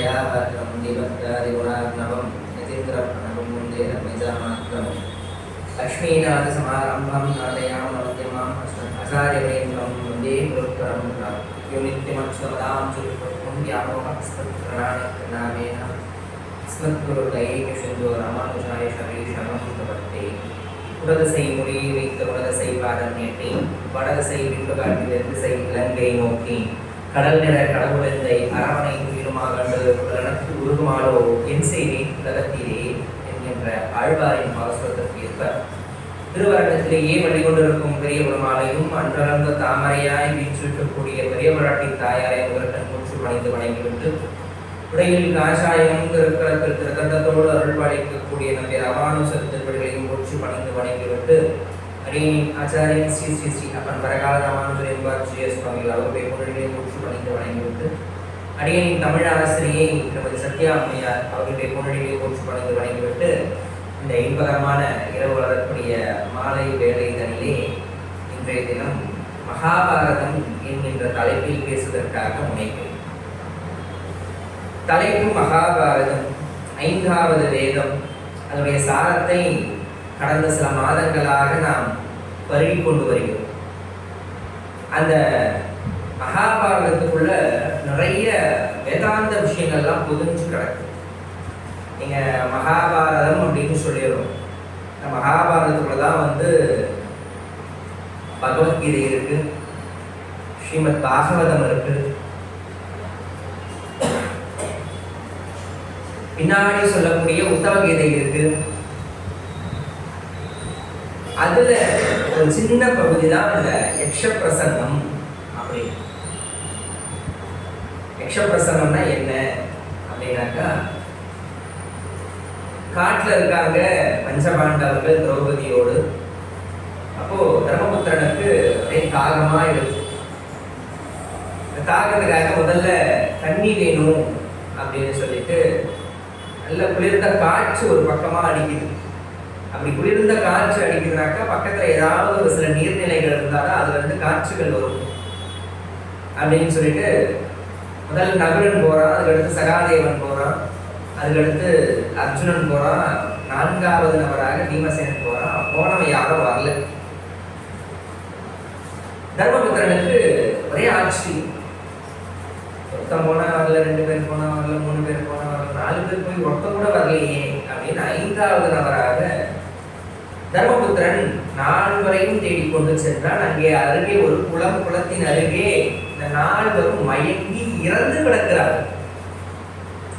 दयावात्रं दीपत्तादिगुणार्णवं यतीन्द्रप्रणवं वन्दे रम्यजामात्रम् लक्ष्मीनाथसमारम्भं नादयामनमध्यमाम् आचार्यवेन्द्रं वन्दे गुरुपरम्परां यो नित्यमक्षमदां चतुष्पथं व्यामोहस्तत्राणेन अस्मद्गुरुदैकसिन्धो रामानुजाय शरीशमं प्रपत्ते உடதசை மொழியை வைத்த உடதசை பாதம் நீட்டி வடதசை விட்டு காட்டிலிருந்து இலங்கை நோக்கி கடல் நிற கடவுளந்தை அரவணை உயிருமாகண்டு உலகத்து உருகுமாலோ என் செய்தி உலகத்திலே என்கின்ற ஆழ்வாரின் பாசுரத்திற்கு ஏற்ப திருவரங்கத்திலேயே வழிகொண்டிருக்கும் பெரிய பெருமாளையும் அன்றளந்த தாமரையாய் வீற்றிருக்கக்கூடிய பெரிய பிராட்டின் தாயாரை முதற்கண் மூச்சு பணிந்து வணங்கிவிட்டு உடையில் காஷாயம் திருக்கலத்தில் திருக்கண்டத்தோடு அருள் பாலிக்கக்கூடிய நம்முடைய ராமானுஜர் திருவடிகளையும் மூச்சு பணிந்து வணங்கிவிட்டு அடியனின் ஆச்சாரியன் ஸ்ரீ ஸ்ரீ ஸ்ரீ அப்பன் பரகால ராமானுஜர் என்பார் ஜி எஸ் சுவாமிகள் அவருடைய பொருள்களையும் மூச்சு பணிந்து வணங்கிவிட்டு அடியனின் தமிழ் ஆசிரியை திருமதி சத்யா அம்மையார் அவர்களுடைய பொருள்களையும் மூச்சு பணிந்து வணங்கிவிட்டு இந்த இன்பகரமான இரவு வளரக்கூடிய மாலை வேலை தனிலே இன்றைய தினம் மகாபாரதம் என்கின்ற தலைப்பில் பேசுவதற்காக முனைக்கிறேன். தலைப்பு மகாபாரதம், 5வது வேதம். அதனுடைய சாரத்தை கடந்த சில மாதங்களாக நாம் பருகி கொண்டு வருகிறோம். அந்த மகாபாரதத்துக்குள்ள நிறைய வேதாந்த விஷயங்கள்லாம் புதிஞ்சு கிடக்கு. நீங்க மகாபாரதம் அப்படின்னு சொல்லிடுறோம். இந்த மகாபாரதத்துக்குள்ள தான் பகவத்கீதை இருக்கு, ஸ்ரீமத் பாகவதம் இருக்கு, பின்னாடி சொல்லக்கூடிய உத்தம கீதை இருக்கு. அதுல ஒரு சின்ன பகுதி தான் இந்த யக்ஷ பிரசன்னம் அப்படின்னு. யக்ஷ பிரசன்னம்னா என்ன அப்படின்னாக்கா, காட்டுல இருக்காங்க பஞ்சபாண்டவர்கள் திரௌபதியோடு. அப்போ தர்மபுத்திரனுக்கு ஒரே தாகமா இருக்கு. தாகத்துக்காக முதல்ல தண்ணி வேணும் அப்படின்னு சொல்லிட்டு நல்ல குளிர்ந்த காற்று ஒரு பக்கமா அடிக்குது. அப்படி குளிர்ந்த காற்று அடிக்குதுனாக்கா பக்கத்துல ஏதாவது ஒரு சில நீர்நிலைகள் இருந்தாலும் அதுல இருந்து காற்றுகள் வரும் அப்படின்னு சொல்லிட்டு முதல் நகுலன் போறான், அதுக்கடுத்து சகாதேவன் போறான், அதுக்கடுத்து அர்ஜுனன் போறான், 4வது நபராக பீமசேனன் போறான். போனவன் யாரும் வரல. தர்மபுத்திரனுக்கு ஒரே ஆச்சரியம். ஒருத்தன் போனா வரல, 2 பேர் போனா வரல, 3 பேர் போனா வரல, 4 பேர் போய் ஒருத்தன் கூட வரலையே அப்படின்னு 5வது நபராக தர்மபுத்திரன் 4வரையும் தேடிக்கொண்டு சென்றான். அங்கே அருகே ஒரு குளம், குளத்தின் அருகே இந்த 4வரும் மயங்கி இறந்து கிடக்கிறார்.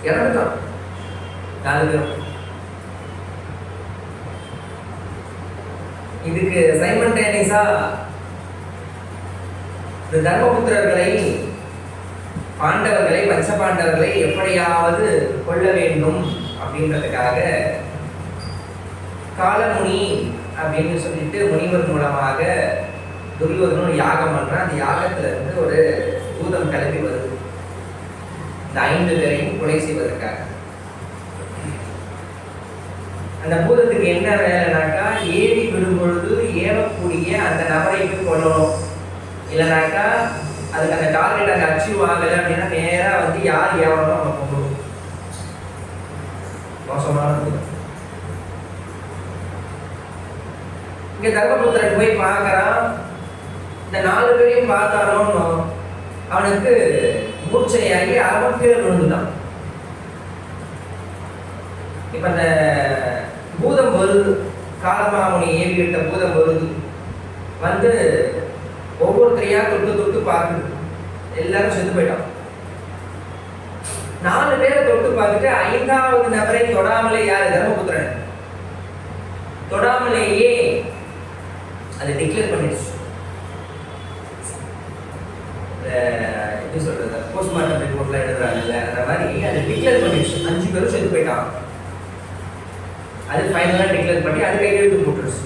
இறந்துட்டான் 4 பேரும். இதுக்கு சைமல்டேனியஸா இந்த தர்மபுத்திரர்களை, பாண்டவர்களை, பஞ்சபாண்டவர்களை எப்படியாவது கொள்ள வேண்டும் அப்படின்றதுக்காக காலமுனி அப்படின்னு சொல்லிட்டு முனிவர் மூலமாக துரியோதனன் யாகம் பண்றான். அந்த யாகத்துல இருந்து ஒரு பூதம் கிளம்பி வருது இந்த 5 பேரையும் கொலை செய்வதற்காக. அந்த பூதத்துக்கு என்ன வேலைனாக்கா, ஏறி விடும் பொழுது ஏவக்கூடிய அந்த நபரை போய் கொள்ளணும். இல்லைனாக்கா அதுக்கு அந்த டார்கெட் அங்கே அச்சீவ் ஆகலை அப்படின்னா நேரா யார் ஏவணும் அவங்க கொண்டு. மோசமான பூதம். இங்க தர்மபுத்திரன் போய் பார்க்கறான். இந்த 4 பேரையும் பார்த்தானோன்னு அவனுக்கு மூர்ச்சையாகி அவனுக்கு விழுந்துட்டான். இப்ப அந்த பூதம் வருது, காலமாமுனி ஏவிட்ட பூதம் வருது. ஒவ்வொருத்தரையா தொட்டு தொட்டு பார்க்குது. எல்லாரும் செத்து போயிட்டான். 4 பேரை தொட்டு பார்த்துட்டு 5வது நபரை தொடாமலே, யாரு? தர்மபுத்திரன் தொடாமலேயே அதை டிக்ளேர் பண்ணிடுச்சு. எப்படி சொல்றது, போஸ்ட்மார்ட்டம் ரிப்போர்ட்லாம் எழுதுறாங்கல்ல, அந்த மாதிரி அதை டிக்ளேர் பண்ணிடுச்சு. 5 பேரும் செத்து போயிட்டான். அது ஃபைனலாக டிக்ளேர் பண்ணி அது கையெழுத்து போட்டுருச்சு.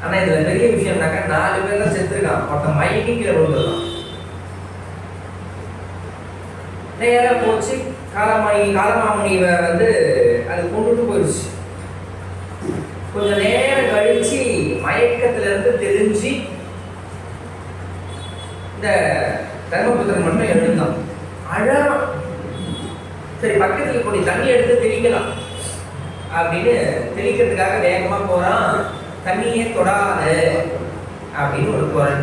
ஆனா இதுல பெரிய விஷயம்னாக்கா 4 பேர் தான் செத்துருக்கான். ஒருத்தன் மயங்கி கீழே விழுந்துருக்கான். நேரா போச்சு காலமாமுனிவை அது கொண்டுட்டு போயிடுச்சு. கொஞ்ச நேரம் கழிச்சு மயக்கத்துல இருந்து தெரிஞ்சு இந்த தர்மபுத்திரன் மட்டும் எழுந்தான். அழகான் சரி பக்கத்துல இருக்கக்கூடிய தண்ணி எடுத்து தெளிக்கலாம் அப்படின்னு தெளிக்கிறதுக்காக வேகமா போறான். தண்ணியே தொடாத அப்படின்னு ஒரு குரல்.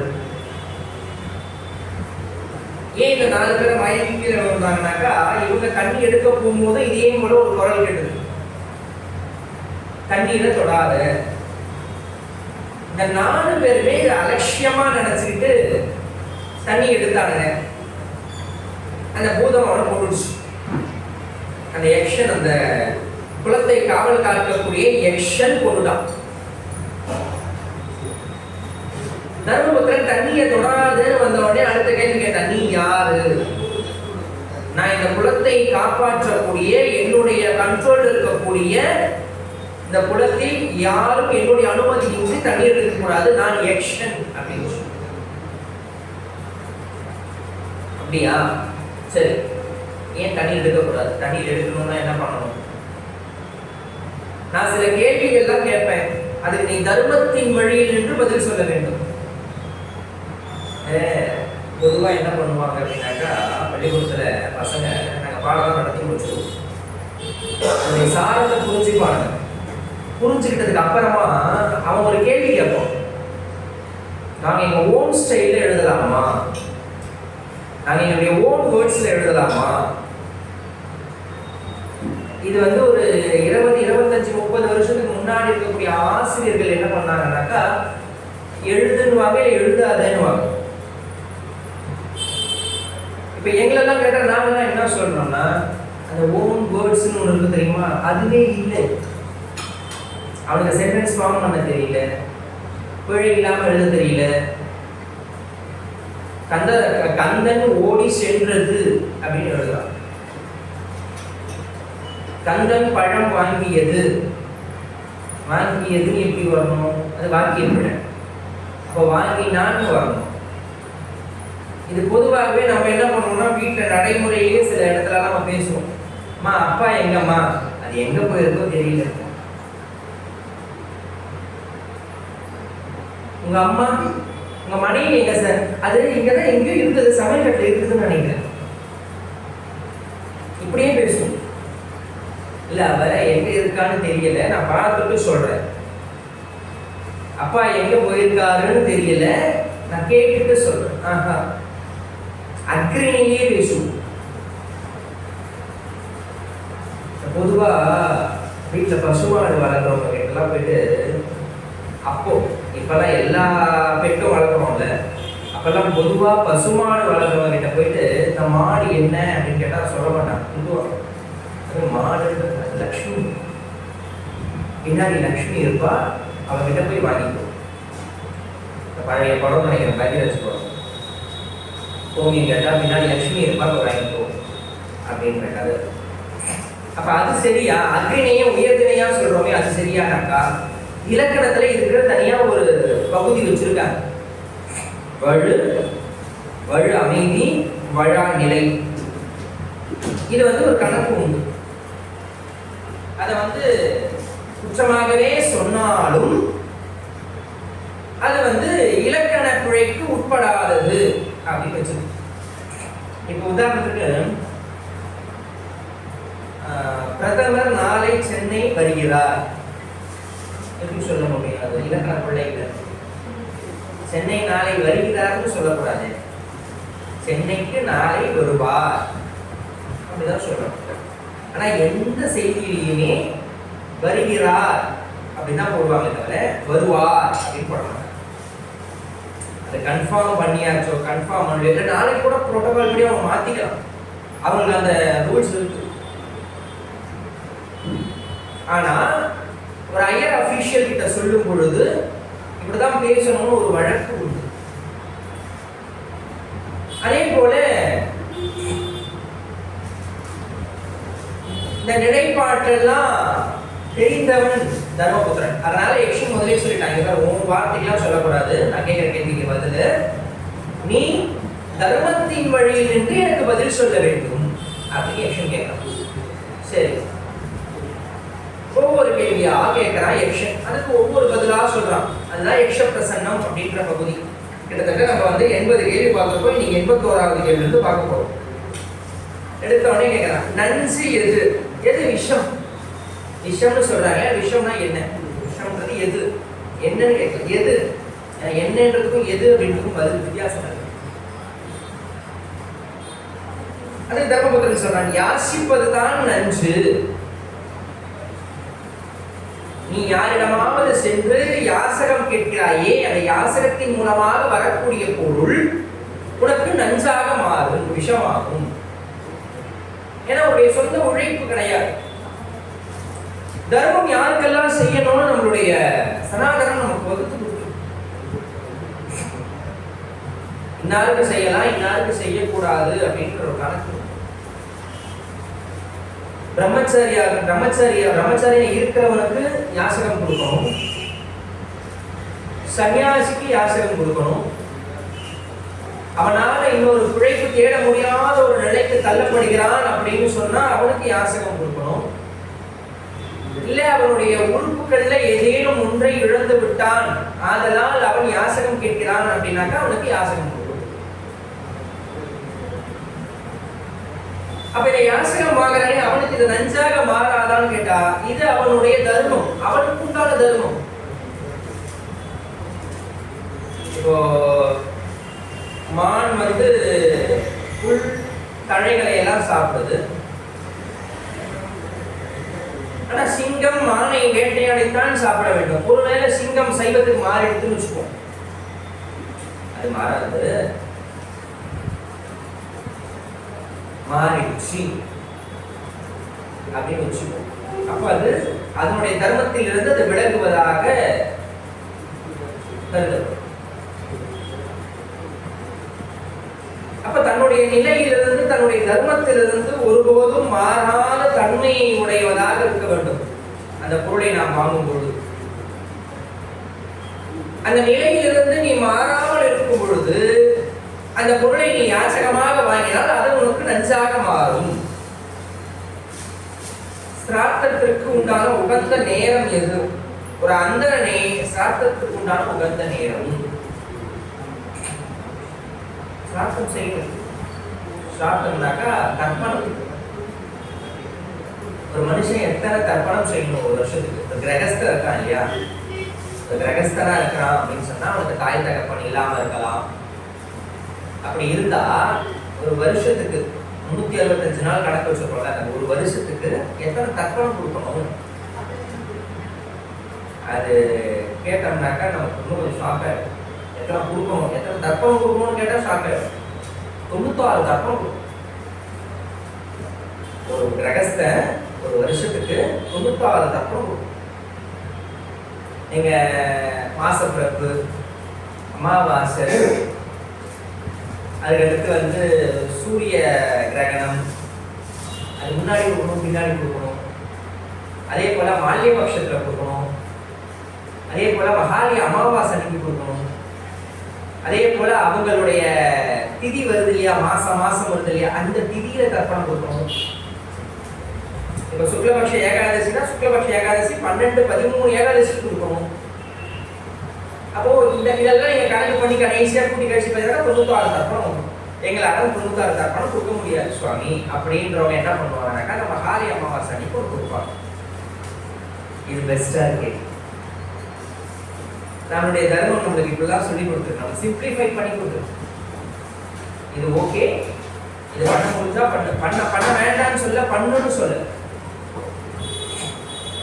ஏன் இந்த 4 பேரை மயங்கி கீழே விழுந்தாங்கனாக்கா, இவங்க தண்ணி எடுக்க போகும்போது இதே போல ஒரு குரல் கேட்டது, தண்ணீரை தொடாத. இந்த 4 பேருமே இதை அலட்சியமா நினைச்சுக்கிட்டு தண்ணி எடுத்தாங்க. அந்த பூதம் அவனை போட்டுடுச்சு. அந்த யக்ஷன், அந்த குலத்தை காவல் காக்கக்கூடிய யக்ஷன் போட்டுட்டான். தர்மபுத்திரன் தண்ணியை தொடாதுன்னு வந்த உடனே அடுத்த கேள்வி கேட்டான், நீ யாரு? நான் இந்த குலத்தை காப்பாற்றக்கூடிய, என்னுடைய கண்ட்ரோல் இருக்கக்கூடிய இந்த குலத்தில் யாரும் என்னுடைய அனுமதி இன்றி தண்ணீர் எடுக்கக்கூடாது, நான் யக்ஷன் அப்படின்னு சொல்லி. அப்படியா, சரி, ஏன் தண்ணீர் எடுக்கக்கூடாது? தண்ணீர் எடுக்கணும்னா என்ன பண்ணணும்? நான் சில கேள்விகள் தான் கேட்பேன், அதுக்கு நீ தர்மத்தின் வழியில் நின்று பதில் சொல்ல வேண்டும். பொதுவா என்ன பண்ணுவாங்க அப்படின்னாக்கா, பள்ளிக்கூடத்துல பசங்க நாங்கள் பாடம் நடத்தி முடிச்சிருவோம், அதனுடைய சாரத்தை புரிஞ்சுப்பாங்க. புரிஞ்சுக்கிட்டதுக்கு அப்புறமா அவன் ஒரு கேள்வி கேட்போம், நாங்கள் எங்கள் ஓன் ஸ்டைலில் எழுதலாமா, நாங்கள் எங்களுடைய ஓன் வேர்ட்ஸில் எழுதலாமா? இது வந்து ஒரு 20, 25, 30 வருஷத்துக்கு முன்னாடி இருக்கக்கூடிய ஆசிரியர்கள் என்ன பண்ணாங்கன்னாக்கா, எழுதுன்னுவாங்க, எழுதாதேன்னுவாங்க. இப்போ எங்களெல்லாம் கேட்டால் நாங்கள்லாம் என்ன சொல்கிறோம்னா, அந்த ஓன் வேர்ட்ஸ்ன்னு ஒன்று இருக்கு தெரியுமா, அதுவே இல்லை. அவனுக்கு சென்டென்ஸ் ஃபார்ம் பண்ண தெரியல, பிழை இல்லாமல் எழுத தெரியல. கந்தன் ஓடி சென்றது அப்படின்னு எழுதலாம். கந்தன் பழம் வாங்கியது, வாங்கியது எப்படி வரணும்? அது வாக்கியம் பிழை. அப்போ வாங்கினான்னு வரணும். இது பொதுவாகவே நம்ம என்ன பண்ணுவோம்னா, வீட்டில் நடைமுறையிலேயே சில இடத்துல நம்ம பேசுவோம், அம்மா அப்பா எங்கம்மா, அது எங்க போயிருக்கோ தெரியல. உங்க அம்மா, உங்க மனைவி எங்க சார்? அது இங்கதான் எங்கேயும் இருக்குது, சமையல்கட்டில் இருக்குதுன்னு நினைக்கிறேன். இப்படியே பேசுவோம். இல்ல அவ எங்க இருக்கான்னு தெரியல, நான் பார்த்துட்டு சொல்றேன். அப்பா எங்க போயிருக்காருன்னு தெரியல, நான் கேட்டுட்டு சொல்றேன். ஆஹா, அக்ரிணிலேயே பேசுவோம். பொதுவா வீட்டில் பசுமாடு வளர்க்குறவங்க கிட்டலாம் போயிட்டு, அப்போ இப்பெல்லாம் எல்லா பெட்டும் வளர்க்குறோம்ல, அப்பெல்லாம் பொதுவாக பசுமாடு வளர்க்குறவங்க கிட்ட போயிட்டு இந்த மாடு என்ன அப்படின்னு கேட்டால் சொல்ல மாட்டாங்க. பொதுவாக அது மாடு லக்ஷ்மி, பின்னாடி லக்ஷ்மி இருப்பா, அவகிட்ட போய் வாங்கிப்போம். பழைய படம் நினைக்கிறேன், கல்வி வச்சு போகிறோம். கோமி கேட்டால் பின்னாடி லக்ஷ்மி இருப்பா, வாங்கிப்போ அப்படின்ற கதை. அப்போ அது சரியா? அக்ரிணையும் உயர்திணையா சொல்கிறோமே, அது சரியானாக்கா இலக்கணத்துல இருக்கிற தனியா ஒரு பகுதி வச்சிருக்காங்க. வழு, வழு அமைதி, வழா நிலை. இது வந்து ஒரு கணக்கு உண்டு. அதை வந்து குற்றமாகவே சொன்னாலும் அது வந்து இலக்கண பிழைக்கு உட்படாதது அப்படின்னு வச்சிருக்கு. இப்போ உதாரணத்துக்கு, பிரதமர் நாளை சென்னை வருகிறார் எப்படி சொல்ல முடியாது? இலக்கண பிள்ளைங்க சென்னை நாளை வருகிறார்னு சொல்லக்கூடாது, சென்னைக்கு நாளை வருவார் அப்படிதான் சொல்லணும். ஆனா எந்த செய்தியிலையுமே வருகிறார் அப்படிதான் போடுவாங்க, தவிர வருவார் அப்படின்னு போடுவாங்க. அதை கன்ஃபார்ம் பண்ணியாச்சோ, கன்ஃபார்ம் பண்ணல, நாளைக்கு கூட புரோட்டோகால் படி அவங்க மாத்திக்கலாம், அவங்களுக்கு அந்த ரூல்ஸ் இருக்கு. ஆனா ஒரு ஹையர் அஃபீஷியல் கிட்ட சொல்லும் பொழுது இப்படிதான் பேசணும்னு ஒரு வழக்கு உண்டு. அதே போல இந்த நிலைப்பாட்டெல்லாம் தெரிந்தவன் தர்மபுத்திரன். அதனால யக்ஷன் முதலே சொல்லிட்டாங்க, உன் வார்த்தைக்கெல்லாம் சொல்லக்கூடாது, நான் கேட்கிற கேள்விக்கு பதில் நீ தர்மத்தின் வழியில் நின்று எனக்கு பதில் சொல்ல வேண்டும் அப்படின்னு யக்ஷன் கேட்கறான். சரி, ஒவ்வொரு கேள்வியா கேட்கிறான் யக்ஷன், அதுக்கு ஒவ்வொரு பதிலா சொல்றான். அதுதான் யக்ஷ பிரசன்னம் அப்படின்ற பகுதி. கிட்டத்தட்ட நம்ம வந்து 80 கேள்வி பார்க்கப்போ இன்னைக்கு 81வது கேள்வி இருந்து பார்க்க போறோம். எடுத்த உடனே கேட்கறான், நஞ்சு எது? எது விஷம்? விஷம்னு சொல்றாங்க. விஷம்னா என்ன? விஷம்ன்றது எது? என்னன்னு கேட்கலாம். எது என்னன்றதுக்கும் எது அப்படின்றதுக்கும் பதில் வித்தியாசம் இருக்கு. அது தர்மபுத்திரன் சொல்றான், யாசிப்பதுதான் நஞ்சு. நீ யாரிடமாவது சென்று யாசகம் கேட்கிறாயே, அந்த யாசகத்தின் மூலமாக வரக்கூடிய பொருள் உனக்கு நஞ்சாக மாறும், விஷமாகும். ஏன்னா உடைய சொந்த உழைப்பு கிடையாது. தர்மம் யாருக்கெல்லாம் செய்யணும்னு நம்மளுடைய சனாதனம் நமக்கு வகுத்து கொடுத்து, இன்னாருக்கு செய்யலாம், இன்னாருக்கு செய்யக்கூடாது அப்படின்ற ஒரு கணக்கு. பிரம்மச்சாரியா இருக்கிறவனுக்கு யாசகம் கொடுக்கணும், சன்னியாசிக்கு யாசகம் கொடுக்கணும். அவனால இன்னொரு பிழைப்பு தேட முடியாத ஒரு நிலைக்கு தள்ளப்படுகிறான் அப்படின்னு சொன்னா அவனுக்கு யாசகம் கொடுக்கணும். இல்ல அவனுடைய உறுப்புகள்ல ஏதேனும் ஒன்றை இழந்து விட்டான், அதனால் அவன் யாசகம் கேட்கிறான் அப்படின்னாக்கா அவனுக்கு யாசகம் கொடுக்கணும். அப்ப இந்த யாசகம் வாங்குறானே அவனுக்கு இது நஞ்சாக மாறாதான்னு கேட்டா இது அவனுடைய தர்மம், அவனுக்கு உண்டான தர்மம். இப்போ மான் புல் தழைகளை எல்லாம் சாப்பிடுது. ஆனா சிங்கம் மானை வேட்டையாடித்தான் சாப்பிட வேண்டும். ஒருவேளை சிங்கம் சைவத்துக்கு மாறிடுதுன்னு வச்சுப்போம், அது மாறாது, மாறிடுச்சு அப்படின்னு வச்சுப்போம். அப்ப அது அதனுடைய தர்மத்தில் இருந்து அது விலகுவதாக கருதப்படும். அப்ப தன்னுடைய நிலையிலிருந்து தன்னுடைய தர்மத்திலிருந்து ஒருபோதும் மாறாத தன்மையை உடையவதாக இருக்க வேண்டும் அந்த பொருளை நாம் வாங்கும் பொழுது. அந்த நிலையிலிருந்து நீ மாறாமல் இருக்கும் பொழுது அந்த பொருளை நீ யாசகமாக வாங்கினால் அது உனக்கு நஞ்சாக மாறும். சிராத்தத்திற்கு உண்டான உகந்த நேரம் எது? ஒரு அந்தரனே சிராத்தத்திற்கு உண்டான உகந்த நேரம். சிராத்தம் செய்யணும். சிராத்தம்னாக்கா தர்ப்பணம். ஒரு மனுஷன் எத்தனை தர்ப்பணம் செய்யணும் ஒரு வருஷத்துக்கு? கிரகஸ்தர் இருக்கான் இல்லையா, கிரகஸ்தனா இருக்கிறான் அப்படின்னு சொன்னா அவனுக்கு தாய் தகப்பன் இல்லாம இருக்கலாம். அப்படி இருந்தா ஒரு வருஷத்துக்கு 365 நாள் கணக்கு வச்சுருக்கோம்ல, அந்த ஒரு வருஷத்துக்கு எத்தனை தர்ப்பணம் கொடுக்கணும் அது கேட்டோம்னாக்கா நமக்கு இன்னும் கொஞ்சம் ஷாக் ஆகிடும். எத்தனை கொடுக்கணும், எத்தனை தர்ப்பணம் கொடுக்கணும்னு கேட்டால் ஷாக் ஆகிடும். 96 தர்ப்பணம் கொடுக்கணும் ஒரு கிரகஸ்த. ஒரு வருஷத்துக்கு 96 தர்ப்பணம் கொடுக்கணும். நீங்க மாசப்பிறப்பு, அமாவாசை, அதுக்கடுத்து சூரிய கிரகணம், அது முன்னாடி கொடுக்கணும், பின்னாடி கொடுக்கணும். அதே போல மால்ய பட்சத்துல கொடுக்கணும். அதே போல மகாலய அமாவாசை அன்னைக்கு கொடுக்கணும். அதே போல அவங்களுடைய திதி வருது இல்லையா, மாசம் வருது இல்லையா, அந்த திதியில தர்ப்பணம் கொடுக்கணும். இப்ப சுக்லபக்ஷ ஏகாதசினா சுக்லபக்ஷ ஏகாதசி 12, 13 ஏகாதசி கொடுக்கணும். அப்போ இதெல்லாம் நீங்க கணக்கு பண்ணி கடைசியா கூட்டி கழிச்சு பார்த்தீங்கன்னா 96 தர்ப்பணம். எங்களால 96 தர்ப்பணம் கொடுக்க முடியாது சுவாமி அப்படின்றவங்க என்ன பண்ணுவாங்கன்னாக்கா நம்ம மகாலய அமாவாசை அன்னைக்கு கொடுப்பாங்க. இது பெஸ்டா இருக்கு. நம்மளுடைய தர்மம் நம்மளுக்கு இப்படிதான் சொல்லி கொடுத்துருக்கு, நம்ம சிம்பிளிஃபை பண்ணி கொடுத்துருக்கு. இது ஓகே, இது பண்ண முடிஞ்சா பண்ண வேண்டாம்னு சொல்ல, பண்ணுன்னு சொல்ல.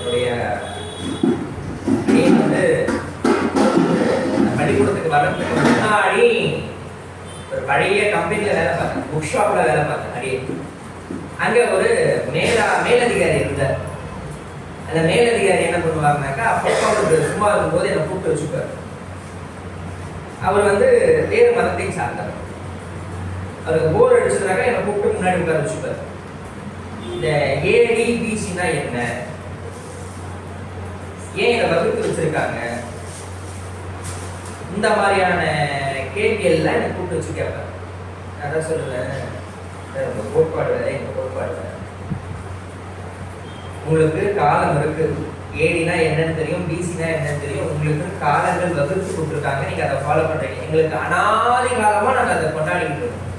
என்னுடைய பள்ளிக்கூடத்துக்கு வர்றதுக்கு முன்னாடி ஒரு பழைய கம்பெனில வேலை பார்த்தேன், புக் ஷாப்ல வேலை பார்த்தேன். அடியே அங்க ஒரு மேலதிகாரி இருந்தார். அந்த மேலதிகாரி என்ன பண்ணுவாருனாக்கா, அப்பப்போ அவருக்கு சும்மா இருக்கும்போது என்னை கூப்பிட்டு வச்சுப்பார். அவர் வேறு மதத்தை சார்ந்தார். அவருக்கு போர் அடிச்சதுனாக்கா என்னை கூப்பிட்டு முன்னாடி உட்கார வச்சுப்பார். இந்த ஏடிபிசினா என்ன, ஏன் இதை வகுத்து வச்சிருக்காங்க, இந்த மாதிரியான கேள்விகள்லாம் என்னை கூப்பிட்டு வச்சு கேட்பார். நான் தான் சொல்லுவேன், உங்க கோட்பாடு வேற, எங்க கோட்பாடு வேற. உங்களுக்கு காலம் இருக்கு, ஏடினா என்னன்னு தெரியும், பிசினா என்னன்னு தெரியும், உங்களுக்கு காலங்கள் வகுத்து கொடுத்துருக்காங்க, நீங்க அதை ஃபாலோ பண்றீங்க. எங்களுக்கு அனாதி காலமா நாங்கள் அதை கொண்டாடிக்கிட்டு இருக்கோம்.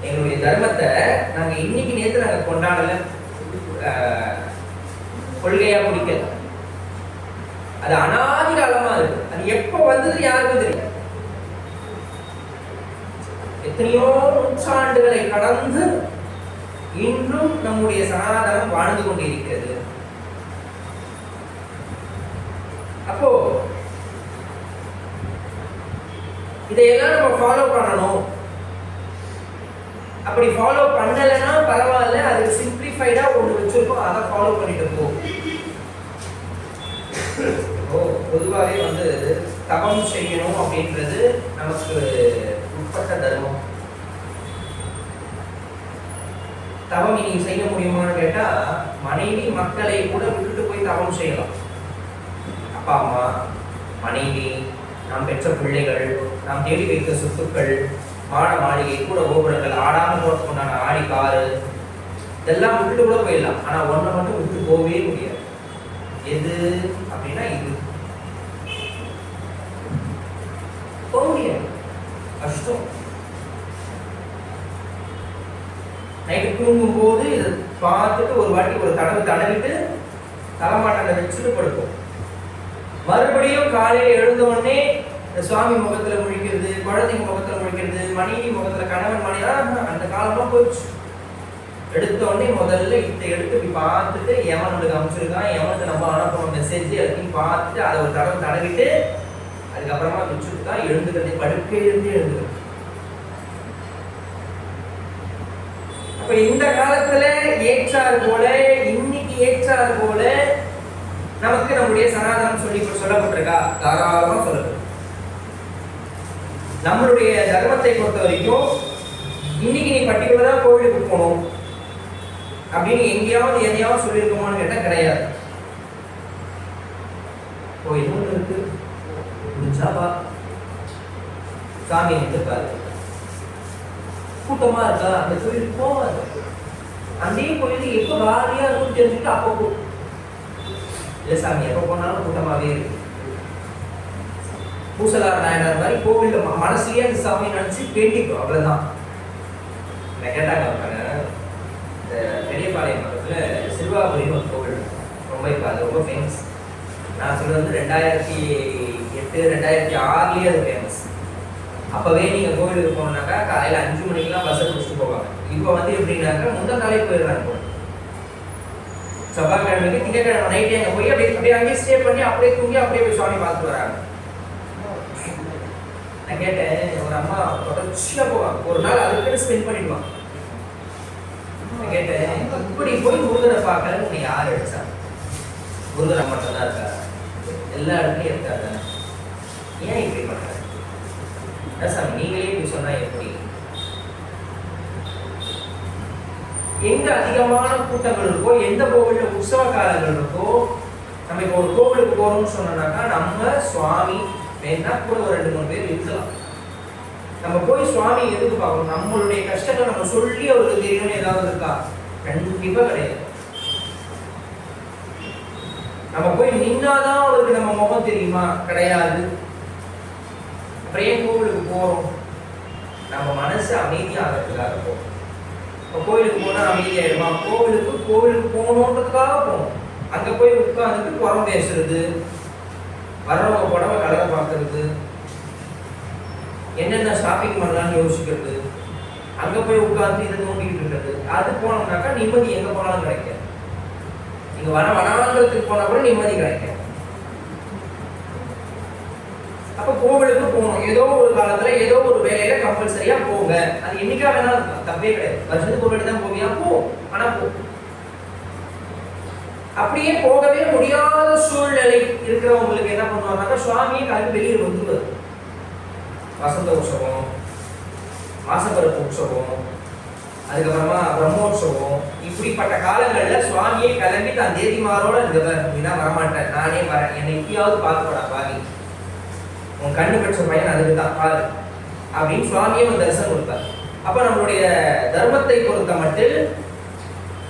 எங்களுடைய தர்மத்தை நாங்க இன்னைக்கு நேற்று நாங்க கொண்டாடல, கொள்கையா பிடிக்கல. அது அனாதி காலமா இருக்கு. அது எப்ப வந்தது யாருக்கும் தெரியும். எத்தனையோ நூற்றாண்டுகளை கடந்து இன்றும் நம்முடைய சனாதனம் வாழ்ந்து கொண்டிருக்கிறது. அப்போ இதையெல்லாம் நம்ம ஃபாலோ பண்ணணும். அப்படி ஃபாலோ பண்ணலைன்னா பரவாயில்ல, அது சிம்பிளிஃபைடா ஒன்று வச்சிருக்கோம், அதை ஃபாலோ பண்ணிட்டு போ. பொதுவாகவே வந்து தவம் செய்யணும் அப்படின்றது நமக்கு உட்பட்ட தர்மம். தவம் நீ செய்ய முடியுமான்னு கேட்டா, மனைவி மக்களை கூட விட்டுட்டு போய் தவம் செய்யலாம். அப்பா அம்மா, மனைவி, நாம் பெற்ற பிள்ளைகள், நாம் தேடி வைத்த சொத்துக்கள், மாட மாளிகை, கூட கோபுரங்கள், ஆடாம போறதுக்குண்டான ஆடி காரு, இதெல்லாம் விட்டுட்டு கூட போயிடலாம். ஆனா ஒன்றை மட்டும் விட்டு போகவே முடியாது. எது அப்படின்னா இது போக முடியாது, கஷ்டம். நைட்டு தூங்கும் போது இதை பார்த்துட்டு ஒரு வாட்டி ஒரு தடவிட்டு தலைமாட்டை வச்சுட்டு படுப்போம். மறுபடியும் காலையில் எழுந்த உடனே சுவாமி முகத்துல முழிக்கிறது, குழந்தைங்க முகத்துல முழிக்கிறது, மனைவி முகத்துல, கணவன் மனைவி, அந்த காலமா போயிடுச்சு. எடுத்த உடனே முதல்ல இதை எடுத்து இப்படி பார்த்துட்டு எவனுக்கு அமைச்சிருக்கான், எவனுக்கு நம்ம அனுப்பணும் மெசேஜ் எல்லாத்தையும் பார்த்துட்டு அதை ஒரு தடவிட்டு அதுக்கப்புறமா வச்சுட்டு தான் எழுந்துக்கிறது, படுக்கையிலிருந்து எழுந்துக்கிறது. அப்ப இந்த காலத்துல ஏற்றாறு போல, இன்னைக்கு ஏற்றாறு போல நமக்கு நம்முடைய சனாதனம் சொல்லப்பட்டிருக்கா? தாராளமா சொல்லப்படும். நம்மளுடைய தர்மத்தை பொறுத்த வரைக்கும் இன்னைக்கு நீ பர்டிகுலரா கோவிலுக்கு போகணும் அப்படின்னு எங்கேயாவது எதையாவது சொல்லியிருக்கோமான்னு கேட்டா கிடையாது. கோயில் ஒன்று இருக்கு, முடிச்சாவா சாமி நின்றுப்பாரு, கூட்டமா இருக்கா, அந்த கோயிலுக்கு போவாது. அதே கோயிலுக்கு எப்போ காலியா இருக்கும் தெரிஞ்சுட்டு அப்போ போ. இல்லை சாமி எப்போ போனாலும் கூட்டமாவே இருக்கு. பூசலார் நாயனார் மாதிரி கோவில்ல மனசுலயே அந்த சாமி நினைச்சு வேண்டிக்கும், அவ்வளவுதான். கேட்டாங்க இந்த பெரியபாளையம் பக்கத்துல சிறுவாபுரின்னு ஒரு கோவில் ரொம்ப இப்போ அது ரொம்ப ஃபேமஸ். நான் சொல்றது வந்து 2008 2006 அது ஃபேமஸ். அப்பவே நீங்க கோவிலுக்கு போனாக்கா காலையில 5 மணிக்கெல்லாம் பஸ்ஸை பிடிச்சிட்டு போவாங்க. இப்போ வந்து எப்படின்னாக்கா முந்தா நாளே போயிடுறாங்க. செவ்வாய்க்கிழமைக்கு திங்கக்கிழமை நைட்டே அங்கே போய் அப்படியே அங்கேயே ஸ்டே பண்ணி அப்படியே தூங்கி அப்படியே போய் சுவாமி பார்த்துட்டு வராங்க. நான் கேட்டேன், ஒரு அம்மா தொடர்ச்சியா போவாங்க, ஒரு நாள் அதுக்கு ஸ்பெண்ட் பண்ணிடுவாங்க. நான் கேட்டேன், இப்படி போய் முருகரை பார்க்கறன்னு உன்னை யார் அடிச்சா? முருகரை மட்டும் தான் இருக்கா? எல்லா இடத்துலையும் இருக்காது. ஏன் இப்படி பண்ற சாமி? நீங்களே இப்படி சொன்னா எப்படி? எங்க அதிகமான கூட்டங்கள் இருக்கோ, எந்த கோவில்ல உற்சவ காலங்கள் இருக்கோ, நம்ம இப்போ ஒரு கோவிலுக்கு போறோம்னு சொன்னோம்னாக்கா நம்ம சுவாமி வேணா கூட ஒரு 2-3 பேர் இருக்கலாம். நம்ம போய் சுவாமி எதுக்கு பார்க்கணும்? நம்மளுடைய கஷ்டத்தை நம்ம சொல்லி அவருக்கு தெரியணும்னு ஏதாவது இருக்கா? கண்டிப்பா கிடையாது. நம்ம போய் நின்னாதான் அவருக்கு நம்ம முகம் தெரியுமா? கிடையாது. அப்புறம் ஏன் கோவிலுக்கு போறோம்? நம்ம மனசு அமைதியாகிறதுக்காக போறோம். இப்போ கோவிலுக்கு போனா அமைதியாயிடுமா? கோவிலுக்கு போகணுன்றதுக்காக போகணும். அங்க போய் உட்காந்துட்டு புறம் பேசுறது, வர்றவங்க புடவை கலரை பார்க்கறது, என்னென்ன ஷாப்பிங் பண்ணலாம்னு யோசிக்கிறது, அங்க போய் உட்காந்து இதை நோண்டிக்கிட்டு இருக்கிறது, அது போனோம்னாக்கா நிம்மதி எங்க போனாலும் கிடைக்காது. நீங்க வனாந்திரத்துக்கு போனா கூட நிம்மதி கிடைக்காது. அப்ப கோவிலுக்கு போகணும். ஏதோ ஒரு காலத்துல ஏதோ ஒரு வேலையில கம்பல்சரியா போங்க. அது என்னைக்கா வேணாலும் தப்பே கிடையாது. வருஷத்துக்கு ஒரு வாட்டி தான் போவியா? போ, ஆனா போ. அப்படியே போகவே முடியாத சூழ்நிலை இருக்கிறவங்களுக்கு என்ன பண்ணுவாங்கன்னா சுவாமியை கிளம்பி வெளியே வந்துடுவார். வசந்த உற்சவம், மாசப்பருப்பு உற்சவம், அதுக்கப்புறமா பிரம்மோற்சவம், இப்படிப்பட்ட காலங்கள்ல சுவாமியை கிளம்பி தான் தேதிமாரோட நீதான் வரமாட்டேன், நானே வரேன், என்னை இப்பயாவது பார்க்கப்படா பாவி, உன் கண்ணு பெற்ற பையன் அதுக்கு தான் பாரு அப்படின்னு சுவாமியே ஒரு தரிசனம் கொடுப்பார். அப்ப நம்மளுடைய தர்மத்தை பொறுத்த மட்டும்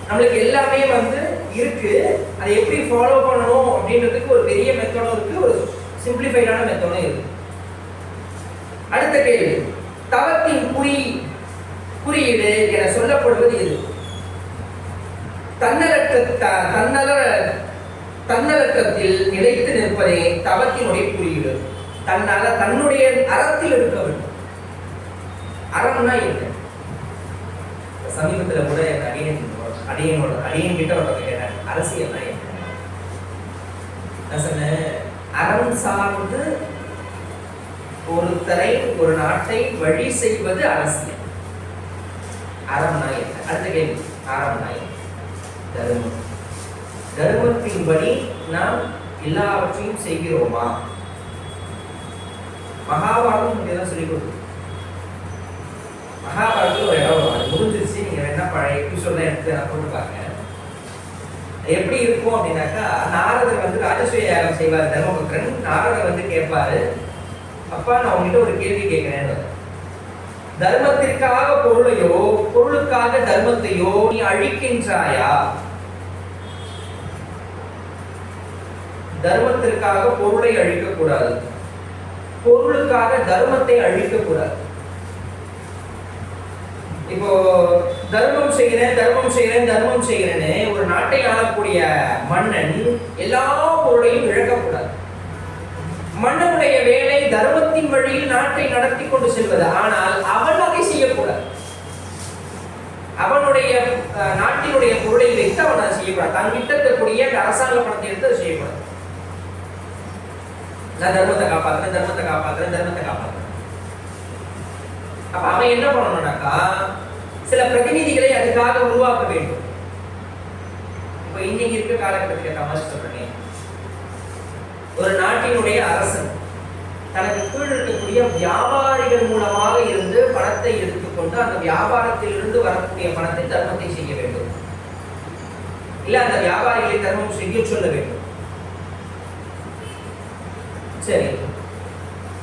நம்மளுக்கு எல்லாமே வந்து இருக்கு. அதை எப்படி ஃபாலோ பண்ணணும் அப்படின்றதுக்கு ஒரு பெரிய மெத்தடும் இருக்கு, ஒரு சிம்பிளிஃபைடான மெத்தடும் இருக்கு. அடுத்த கேள்வி, தவத்தின் குறி குறியீடு என சொல்லப்படுவது இது. தன்னலக்கத்தில் நிலைத்து நிற்பதே தவத்தினுடைய குறியீடு. தன்னுடைய அறத்தில் இருக்க வேண்டும். அறம்னா என்ன? சமீபத்தில் கூட அடியன் கிட்ட ஒருத்தர் கேட்டாங்க, அரசியல்னா என்ன? நான் சொன்னேன், அறம் சார்ந்து ஒருத்தரை ஒரு நாட்டை வழி செய்வது அரசியல். அறம்னா என்ன? அடுத்த கேள்வி, அறம்னா என்ன? தர்மம். தர்மத்தின்படி நாம் எல்லாவற்றையும் செய்கிறோமா? மகாபாரதம் இங்கதான் சொல்லிக் கொடுக்கும். மகாபாரதத்தில் ஒரு இடம் அது முடிஞ்சிருச்சு. நீங்க வேணா பழைய எபிசோட்லாம் எடுத்து நான் போட்டு பாருங்க. எப்படி இருக்கும் அப்படின்னாக்கா, நாரதர் ராஜசூய யாகம் செய்வார் தர்மபுத்திரன். நாரதர் கேட்பாரு, அப்பா நான் உங்ககிட்ட ஒரு கேள்வி கேட்கிறேன். தர்மத்திற்காக பொருளையோ பொருளுக்காக தர்மத்தையோ நீ அழிக்கின்றாயா? தர்மத்திற்காக பொருளை அழிக்க கூடாது, பொருளுக்காக தர்மத்தை அழிக்க கூடாது. இப்போ தர்மம் செய்கிறேன்னு ஒரு நாட்டை ஆளக்கூடிய மன்னன் எல்லா பொருளையும் இழக்கக்கூடாது. மன்னனுடைய வேலை தர்மத்தின் வழியில் நாட்டை நடத்தி கொண்டு செல்வது. ஆனால் அவன் அதை செய்யக்கூடாது. அவனுடைய நாட்டினுடைய பொருளை வைத்து அவன் அதை செய்யக்கூடாது. தான் கிட்ட இருக்கக்கூடிய அரசாங்க பணத்தை எடுத்து அதை செய்யக்கூடாது. நான் தர்மத்தை காப்பாத்துறேன். அப்ப அவன் என்ன பண்ணணும்னாக்கா, சில பிரதிநிதிகளை அதுக்காக உருவாக்க வேண்டும். இப்ப இன்னைக்கு இருக்க காலகட்டத்துக்கு ஏற்ற மாதிரி சொல்றேன். ஒரு நாட்டினுடைய அரசன் தனக்கு கீழ் இருக்கக்கூடிய வியாபாரிகள் மூலமாக இருந்து பணத்தை எடுத்துக்கொண்டு அந்த வியாபாரத்தில் இருந்து வரக்கூடிய பணத்தை தர்மத்தை செய்ய வேண்டும். இல்ல அந்த வியாபாரிகளை தர்மம் செய்ய சொல்ல வேண்டும். சரி,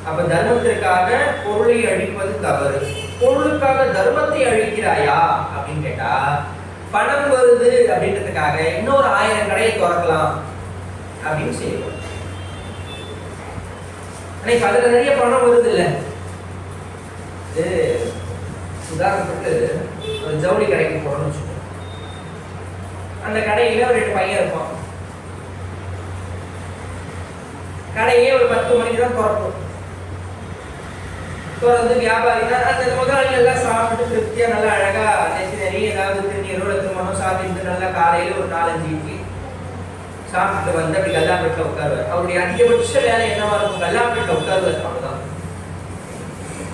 அப்ப தர்மத்திற்காக பொருளை அழிப்பது தவறு. பொருளுக்காக தர்மத்தை அழிக்கிறாயா அப்படின்னு கேட்டா, பணம் வருது அப்படின்றதுக்காக இன்னொரு 1000 கடையை திறக்கலாம் அப்படின்னு செய்யணும். இன்னைக்கு அதுல நிறைய பணம் வருது இல்ல. உதாரணத்துக்கு ஒரு ஜவுளி கடைக்கு போறோம்னு வச்சுக்கோங்க. அந்த கடையில ஒரு 2 பையன் இருப்பான். கடையே ஒரு 10 மணிக்கு தான் திறக்கும். திறந்து வியாபாரினா அந்த முதலாளி எல்லாம் சாப்பிட்டு திருப்தியா நல்லா அழகா நிறைய ஏதாவது திருநீரோ திருமணம் சாப்பிட்டு நல்லா காலையில ஒரு 4-5 இட்லி சாப்பிட்டு வந்து அப்படி கல்லாப்பேட்டில் உட்காருவார். அவருடைய அதிகபட்ச வேலை என்னவா இருக்கும்? கல்லாப்பேட்டில் உட்காருவார். அவ்வளவுதான்.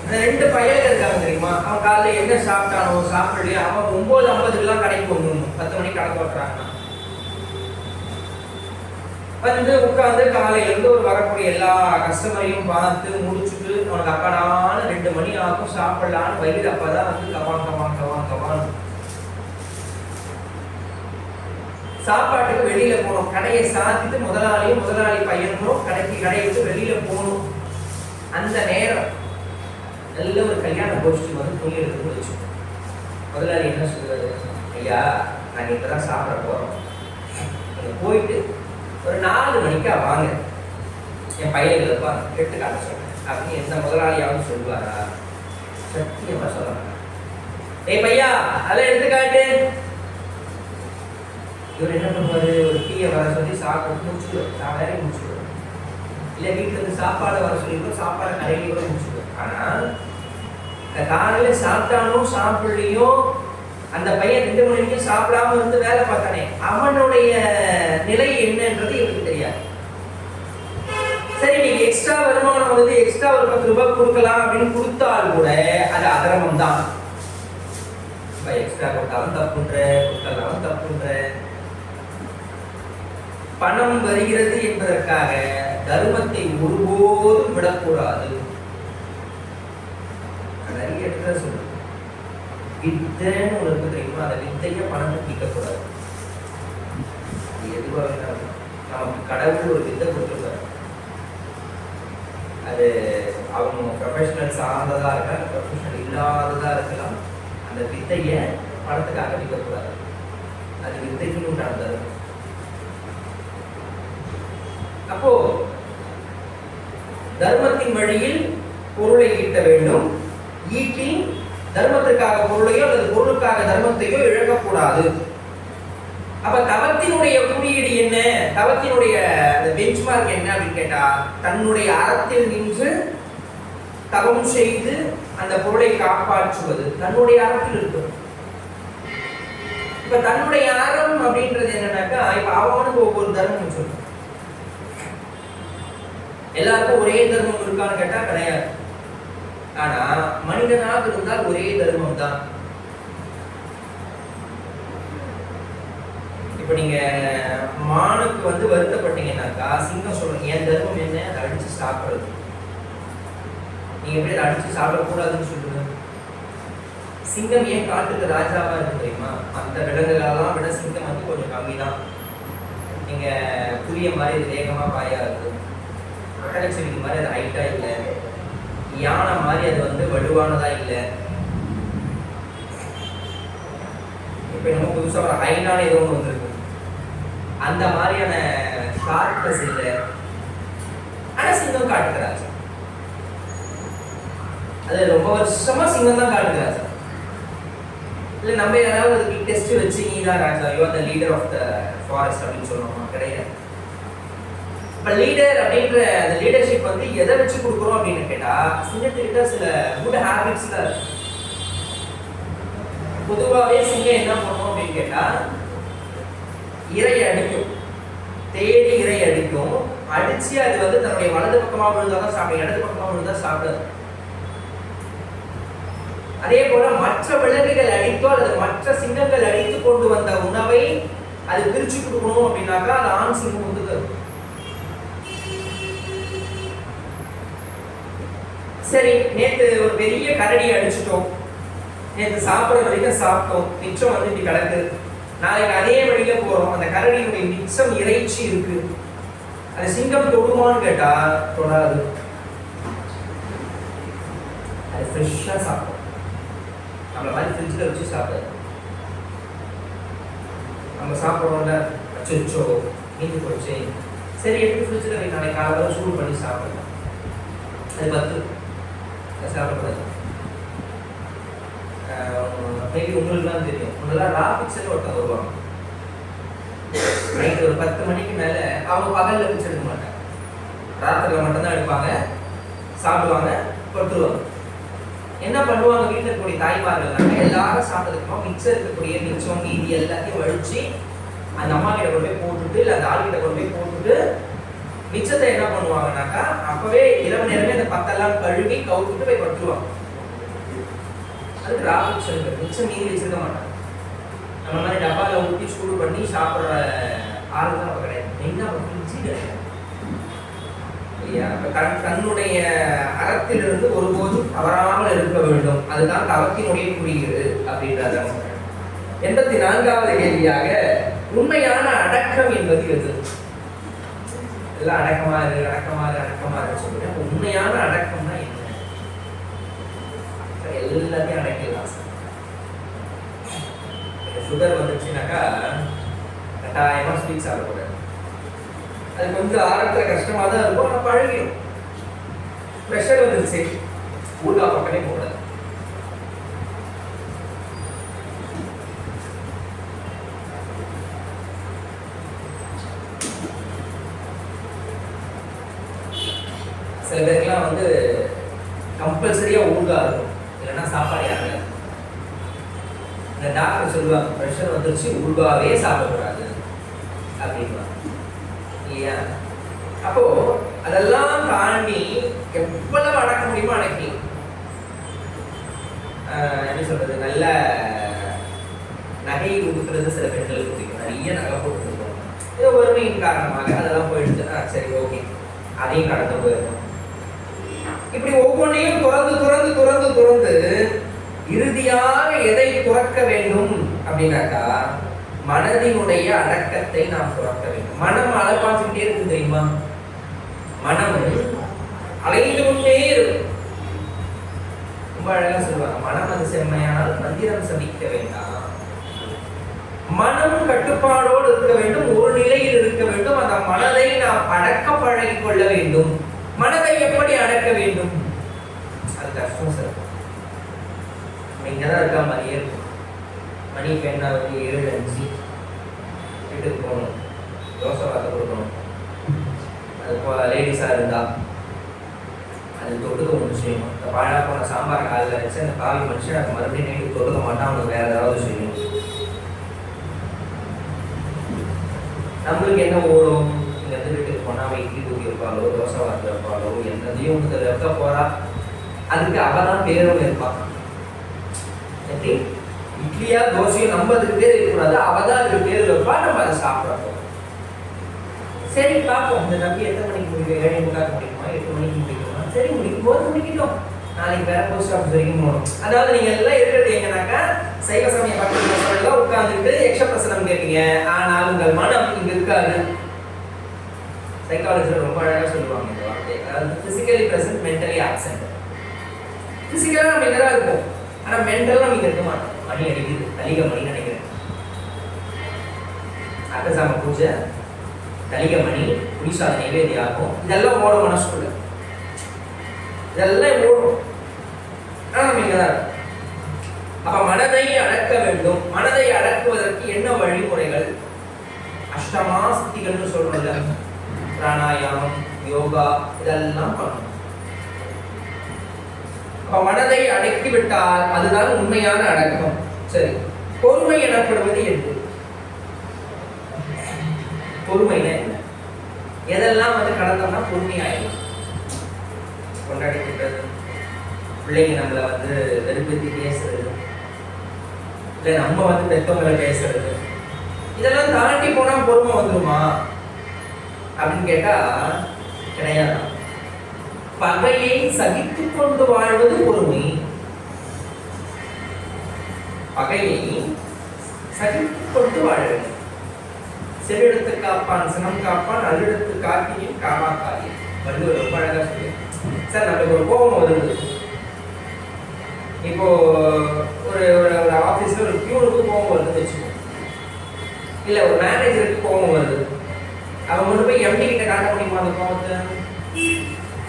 அந்த 2 பையன்கள் இருக்காங்க தெரியுமா, அவன் காலையில என்ன சாப்பிட்டானோ சாப்பிடலையோ அவன் 9:50 கடைக்கு வந்துடணும். 10 மணிக்கு கடை போட்டுறாங்கன்னா உட்காந்து காலையில இருந்து ஒரு வரக்கூடிய எல்லா கஸ்டமரையும் பார்த்து முடிச்சுட்டு அவனுக்கு அக்கடான 2 மணி ஆகும் சாப்பிடலான்னு வயிறு அப்பதான் கவான் சாப்பாட்டுக்கு வெளியில போனோம். கடையை சாத்திட்டு முதலாளி பையனும் கடையை விட்டு வெளியில போகணும். அந்த நேரம் நல்ல ஒரு கல்யாண கோஷ்டி துணி எடுத்து வச்சு முதலாளி என்ன சொல்றாரு, ஐயா நாங்க இப்பதான் சாப்பிட போறோம், நீங்க போயிட்டு ஒரு 4 மணிக்கா வாங்க, என் பையன்கள் இருப்பாங்க கெட்டு காட்ட சொல்றேன் அப்படின்னு எந்த முதலாளியாவது சொல்லுவாரா? சத்தியமா சொல்றாங்க. ஏய் பையா அதெல்லாம் எடுத்துக்காட்டு. இவர் என்ன பண்ணுவாரு, ஒரு டீயை வர சொல்லி சாப்பிட்டு முடிச்சுடுவார். நான் வேலையை முடிச்சுடுவேன். இல்லை வீட்டுல இருந்து சாப்பாடு வர சொல்லிடுவோம், சாப்பாடு கடையில கூட முடிச்சுடுவேன். ஆனா காலையில சாப்பிட்டானோ சாப்பிடலையோ அந்த பையன் 2 மணிக்கு சாப்பிடாம இருந்து வேலை பார்த்தானே, அவனுடைய நிலை என்னன்றது இவருக்கு தெரியாது. சரி, நீங்க எக்ஸ்ட்ரா வருமானம் எக்ஸ்ட்ரா ஒரு 10 ரூபாய் கொடுக்கலாம் அப்படின்னு கொடுத்தால் கூட அது அதர்மம் தான். எக்ஸ்ட்ரா கொடுத்தாலும் தப்புன்ற, கொடுக்கலாம் தப்புன்ற. பணம் வருகிறது என்பதற்காக தர்மத்தை ஒருபோதும் விடக்கூடாது. நிறைய இடத்துல சொல்லுங்க, வித்தைன்னு ஒரு இருக்கு தெரியுமா, அந்த வித்தைய பணத்தை தீர்க்கக்கூடாது. எதுவாக நமக்கு கடவுள் ஒரு வித்தை கொடுத்துருக்காரு. அது அவங்க ப்ரொஃபஷனல் சார்ந்ததா இருக்கலாம், ப்ரொஃபஷனல் இல்லாததா இருக்கலாம். அந்த வித்தைய பணத்துக்காக விற்கக்கூடாது. அது வித்தைக்கு உண்டானது. அப்போ தர்மத்தின் வழியில் பொருளை ஈட்ட வேண்டும். ஈட்டி தர்மத்திற்காக பொருளையோ கூடாது. அப்ப தவத்தினுடைய குறியீடு என்ன, தவத்தினுடைய அந்த பெஞ்ச்மார்க் என்ன அப்படின்னு கேட்டா, தன்னுடைய அறத்தில் நின்று தவம் செய்து அந்த பொருளை காப்பாற்றுவது தன்னுடைய அறத்தில் இருக்கும். இப்ப தன்னுடைய அறம் அப்படின்றது என்னன்னாக்கா, இப்ப அவனுக்கு ஒவ்வொரு தர்மம் சொல்லும். எல்லாருக்கும் ஒரே தர்மம் இருக்கான்னு கேட்டா கிடையாது. ஆனா மனிதனாக இருந்தால் ஒரே தர்மம் தான். இப்ப நீங்க மானுக்கு வருத்தப்பட்டீங்கன்னாக்கா, சிங்கம் சொல்றீங்க என் தர்மம் என்ன, அதை அடிச்சு சாப்பிடுறது. நீங்க எப்படி அதை அடிச்சு சாப்பிடக்கூடாதுன்னு சொல்லுங்க. சிங்கம் ஏன் காட்டுக்கு ராஜாவா இருக்கு தெரியுமா? அந்த விலங்குகளெல்லாம் விட சிங்கம் கொஞ்சம் கம்மி தான். நீங்க புளிய மாதிரி வேகமா பாயாது, அட்டலை செடிக்கு மாதிரி அது ஹைட்டா இல்லை, யானை மாதிரி அது வலுவானதா இல்லை. இப்ப நம்ம புதுசா ஒரு ஹைனான ஏதோ ஒன்று வந்திருக்கு, அந்த மாதிரியான ஷார்ப்னஸ் இல்லை. ஆனா சிங்கம் காட்டுக்கு ராஜா. அது ரொம்ப வருஷமா சிங்கம் தான் காட்டுக்கு ராஜா. இல்ல நம்ம யாராவது அதுக்கு டெஸ்ட் வச்சு நீ தான் ராஜா, you are the leader of the forest அப்படின்னு சொல்லுவோமா? கிடையாது. இப்ப லீடர் அப்படின்ற அந்த லீடர்ஷிப் எதை வச்சு கொடுக்குறோம் அப்படின்னு கேட்டா, சிங்கத்துக்கிட்ட சில குட் ஹேபிட்ஸ்ல இருக்கு. பொதுவாகவே சிங்கம் என்ன பண்ணும் அப்படின்னு கேட்டா, இறை அடிக்கும், தேடி இறை அடிக்கும். அடிச்சு அது தன்னுடைய வலது பக்கமாக விழுந்தாதான் சாப்பிடும், இடது பக்கமாக விழுந்தா சாப்பிடாது. அதே போல மற்ற விலங்குகள் அடித்தோ அல்லது மற்ற சிங்கங்கள் அடித்து கொண்டு வந்த உணவை அது பிரிச்சு கொடுக்கணும் அப்படின்னாக்கா, அது ஆண் சிங்கம் தரும். சரி, நேற்று ஒரு பெரிய கரடி அடிச்சுட்டோம், நேற்று சாப்பிட்ற வரைக்கும் சாப்பிட்டோம், மிச்சம் இப்படி கிடக்கு. நாளைக்கு அதே வழியில போறோம், அந்த கரடியினுடைய மிச்சம் இறைச்சி இருக்கு, அது சிங்கம் தொடுமான்னு கேட்டா தொடாது. அது ஃப்ரெஷ்ஷா சாப்பிடும். நம்மள மாதிரி ஃப்ரிட்ஜில் வச்சு சாப்பிடாது. நம்ம சாப்பிட்றோம்ல, அச்சோ மீந்து போச்சு, சரி எப்படி ஃப்ரிட்ஜில் வை, நாளைக்கு காலையில் சூடு பண்ணி சாப்பிடலாம். அது 10 சாப்பிடக்கூடாது. மேபி உங்களுக்கு தான் தெரியும், உங்களெல்லாம் ராபிக்ஸ்ன்னு ஒருத்தர் வருவாங்க. நைட்டு ஒரு 10 மணிக்கு மேலே அவங்க பகலில் பிச்சை எடுக்க மாட்டாங்க, ராத்திரியில் மட்டும்தான் எடுப்பாங்க, சாப்பிடுவாங்க, கொடுத்துருவாங்க. என்ன பண்ணுவாங்க, வீட்டில் இருக்கக்கூடிய தாய்மார்கள் எல்லாரும் சாப்பிட்டதுக்கு மிச்சம் இருக்கக்கூடிய மிச்சம் மீதி எல்லாத்தையும் வடிச்சு அந்த அம்மா கிட்ட கொண்டு போய் போட்டுட்டு, இல்லை அந்த ஆள் கிட்ட கொண்டு போய் போட்டுட்டு, மிச்சத்தை என்ன பண்ணுவாங்கன்னாக்கா அப்பவே இரவு நேரமே அந்த பத்தெல்லாம் கழுவி கவுத்துட்டு போய் படுத்துருவாங்க. அதுக்கு ராபிக்ஷன் மிச்சம் மீதி வச்சிருக்க மாட்டாங்க. நம்ம மாதிரி டப்பாவில் ஊற்றி சூடு பண்ணி சாப்பிட்ற ஆள் தான் அப்போ கிடையாது. மெயினாக அப்போ ஃப்ரிட்ஜு கிடையாது இல்லையா? தன்னுடைய அறத்திலிருந்து ஒருபோதும் தவறாமல் இருக்க வேண்டும், அதுதான் தவத்தினுடைய குறியீடு அப்படின்றத. 84வது கேள்வியாக, உண்மையான அடக்கம் என்பது எது? எல்லாம் அடக்கமாறு சொல்லுங்க. உண்மையான அடக்கம்னா என்ன? எல்லாத்தையும் அடக்கலாம். சுகர் வந்துச்சுனாக்கா கட்டாயமா ஸ்வீட் சாப்பிடக்கூடாது. அது கொஞ்சம் ஆரம்பத்துல கஷ்டமா தான் இருக்கும், ஆனால் பழகிடும். ப்ரெஷர் வந்துருச்சு, ஊறுகாய் பக்கமே போடாது. சில பேருக்குலாம் கம்பல்சரியா ஊறுகாய் இருக்கும், இல்லைன்னா சாப்பாடு யாரும். இந்த டாக்டர் சொல்லுவாங்க, ப்ரெஷர் வந்துருச்சு ஊறுகாவே சாப்பிடக்கூடாது அப்படின்வாங்க இல்லையா? அப்போ அதெல்லாம் தாண்டி எவ்வளவு அடக்க முடியுமோ அடக்கி, என்ன சொல்றது, நல்ல நகை கொடுக்குறது சில பெண்களுக்கு பிடிக்கும், நிறைய நகை போட்டுருக்கோம், ஏதோ வறுமையின் காரணமாக அதெல்லாம் போயிடுச்சு, சரி ஓகே அதையும் கடந்து போயிருக்கோம். இப்படி ஒவ்வொன்றையும் துறந்து இறுதியாக எதை துறக்க வேண்டும் அப்படின்னாக்கா, மனதினுடைய அடக்கத்தை நாம் துறக்க வேண்டும். மனம் அலைப்பாஞ்சுக்கிட்டே இருக்கு தெரியுமா? மனம் அலைந்து கொண்டே இருக்கும். ரொம்ப அழகா சொல்லுவாங்க, மனம் அது செம்மையானால் மந்திரம் சபிக்க வேண்டாம். மனம் கட்டுப்பாடோடு இருக்க வேண்டும், ஒரு நிலையில் இருக்க வேண்டும். அந்த மனதை நாம் அடக்க பழகிக் கொள்ள வேண்டும். மனதை எப்படி அடக்க வேண்டும்? அது கஷ்டம் சார். இங்கதான் இருக்கா மாதிரியே இருக்கும். மணி இப்போ என்ன ஆகுது? 7:05. வீட்டுக்கு போகணும், தோசை வார்த்தை கொடுக்கணும். அது இப்போ லேடிஸாக இருந்தால் அது தொட்டுக்க ஒன்று செய்யணும். இந்த பழா போன சாம்பார் காலில் வச்சு அந்த காவி மனுஷன் அதை மறுபடியும் நைட்டு தொட்டுக்க மாட்டான், அவனுக்கு வேறு ஏதாவது செய்யணும். நம்மளுக்கு என்ன ஓடும்? இங்கேருந்து வீட்டுக்கு போனால் அவன் இட்லி ஊற்றி வைப்பாளோ, தோசை வார்த்தை வைப்பாளோ, என்னதையும் ஒன்று வைக்க போகிறா. அதுக்கு அவள் தான் பேரும் இருப்பான். எப்படி இட்லியா தோசையோ நம்ம அதுக்கு பேர் இருக்கக்கூடாது, அவள் தான் அதுக்கு பேர் வைப்பா, நம்ம அதை சாப்பிட்றோம். சரி பார்ப்போம், இந்த தம்பி எத்தனை மணிக்கு முடிக்கும்? 7:45 முடிக்குமா, 8 மணிக்கு முடிக்குமா? சரி முடிக்கும் போது முடிக்கட்டும், நாளைக்கு வேற போஸ்ட் ஆஃபீஸ் வரைக்கும் போகணும். அதாவது நீங்க எல்லாம் இருக்கிறது எங்கன்னாக்கா சைவ சமய பக்தர்கள் உட்கார்ந்துட்டு யக்ஷபிரசனம் கேட்பீங்க, ஆனால் உங்கள் மனம் இங்க இருக்காது. சைக்காலஜில ரொம்ப அழகா சொல்லுவாங்க இந்த வார்த்தை, அதாவது பிசிக்கலி பிரசன்ட் மென்டலி ஆப்சென்ட். பிசிக்கலா நம்ம இங்கதான் இருப்போம், ஆனா மென்டலா நம்ம இங்க இருக்க மாட்டோம். மணி அடிக்குது, தலிக மணி நினைக்கிறேன், அக்கசாம பூஜை, தலிக மணி, புடிசாத நைவேத்தியம் ஆகும், இதெல்லாம் ஓடும் மனசுக்குள்ள, இதெல்லாம் ஓடும். ஆனா நம்ம இங்கதான் இருக்கும். அப்ப மனதை அடக்க வேண்டும். மனதை அடக்குவதற்கு என்ன வழிமுறைகள்? அஷ்டமா சித்திகள்னு சொல்றோம்ல, பிராணாயாமம், யோகா, இதெல்லாம் பண்ணணும். அப்ப மனதை அடக்கி விட்டால் அதுதான் உண்மையான அடக்கம். சரி, பொறுமை எனப்படுவது என்று. பொறுமைனா என்ன? எதெல்லாம் வந்து கடந்தோம்னா பொறுமையாயிடும். கொண்டாடிக்கிறது, பிள்ளைங்க நம்மளை வந்து வெறுப்பேற்றி பேசுறது, இல்லை நம்ம வந்து பெற்றவங்களை பேசுறது, இதெல்லாம் தாண்டி போனா பொறுமை வந்துருமா அப்படின்னு கேட்டா கிடையாது. பகையை சகித்து கொண்டு வாழ்வது பொறுமை. பகையை சகித்து கொண்டு வாழ வேண்டும். செவிடத்து காப்பான் சினம் காப்பான், அல்லிடத்து காக்கியும் காமாக்காரி. வள்ளுவர் ரொம்ப அழகா சொல்லி. சார் நம்மளுக்கு ஒரு கோபம் வருது. இப்போ ஒரு ஒரு ஆஃபீஸ்ல ஒரு பியூனுக்கு கோபம் வருதுன்னு வச்சுக்கோ, இல்லை ஒரு மேனேஜருக்கு கோபம் வருது. அவன் கொண்டு போய் எம்டி கிட்ட காட்ட முடியுமா அந்த கோபத்தை?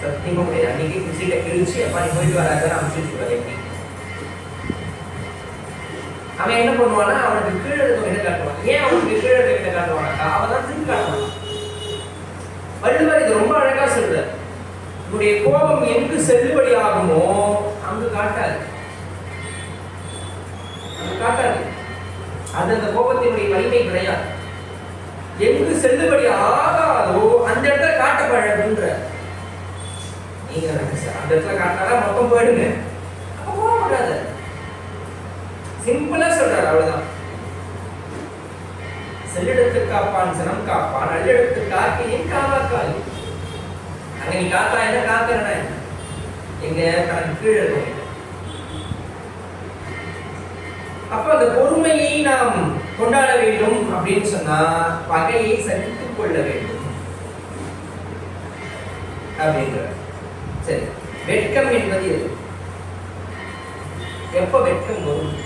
சத்தியமா முடியாது. அன்னைக்கு குச்சிட்ட கிழிச்சு அப்பா நீ போயிட்டு வராதுன்னு அனுப்பிச்சுட்டு எப்படி அவன் என்ன பண்ணுவான்னா அவனுக்கு கீழே கிட்ட காட்டுவான். ஏன் அவனுக்கு கீழே கிட்ட காட்டுவானாக்கா அவன் தான் திரும்பி காட்டுவான். வள்ளுவர் இது ரொம்ப அழகா சொல்ற. உன்னுடைய கோபம் எங்கு செல்லுபடி ஆகுமோ அங்கு காட்டாது, அங்கு காட்டாது. அது அந்த கோபத்தினுடைய வலிமை கிடையாது. எங்கு செல்லுபடி ஆகாதோ அந்த இடத்துல காட்ட பழகுன்ற. நீங்க அந்த இடத்துல காட்டினாதான் மொத்தம் போயிடுங்க, அப்ப போக முடியாது. சிம்பிளா சொல்றாரு, அவ்வளவுதான். செல்லிடத்து காப்பான் சினம் காப்பான், அல்லிடத்து காக்கியும் காவாக்காய். அங்க நீ காத்தா என்ன காக்கிறன எங்க தனக்கு கீழே இருக்கும். அப்ப அந்த பொறுமையை நாம் கொண்டாட வேண்டும் அப்படின்னு சொன்னா பகையை சகித்துக் கொள்ள வேண்டும் அப்படின்ற. சரி, வெட்கம் என்பது எது? எப்ப வெட்கம் வரும்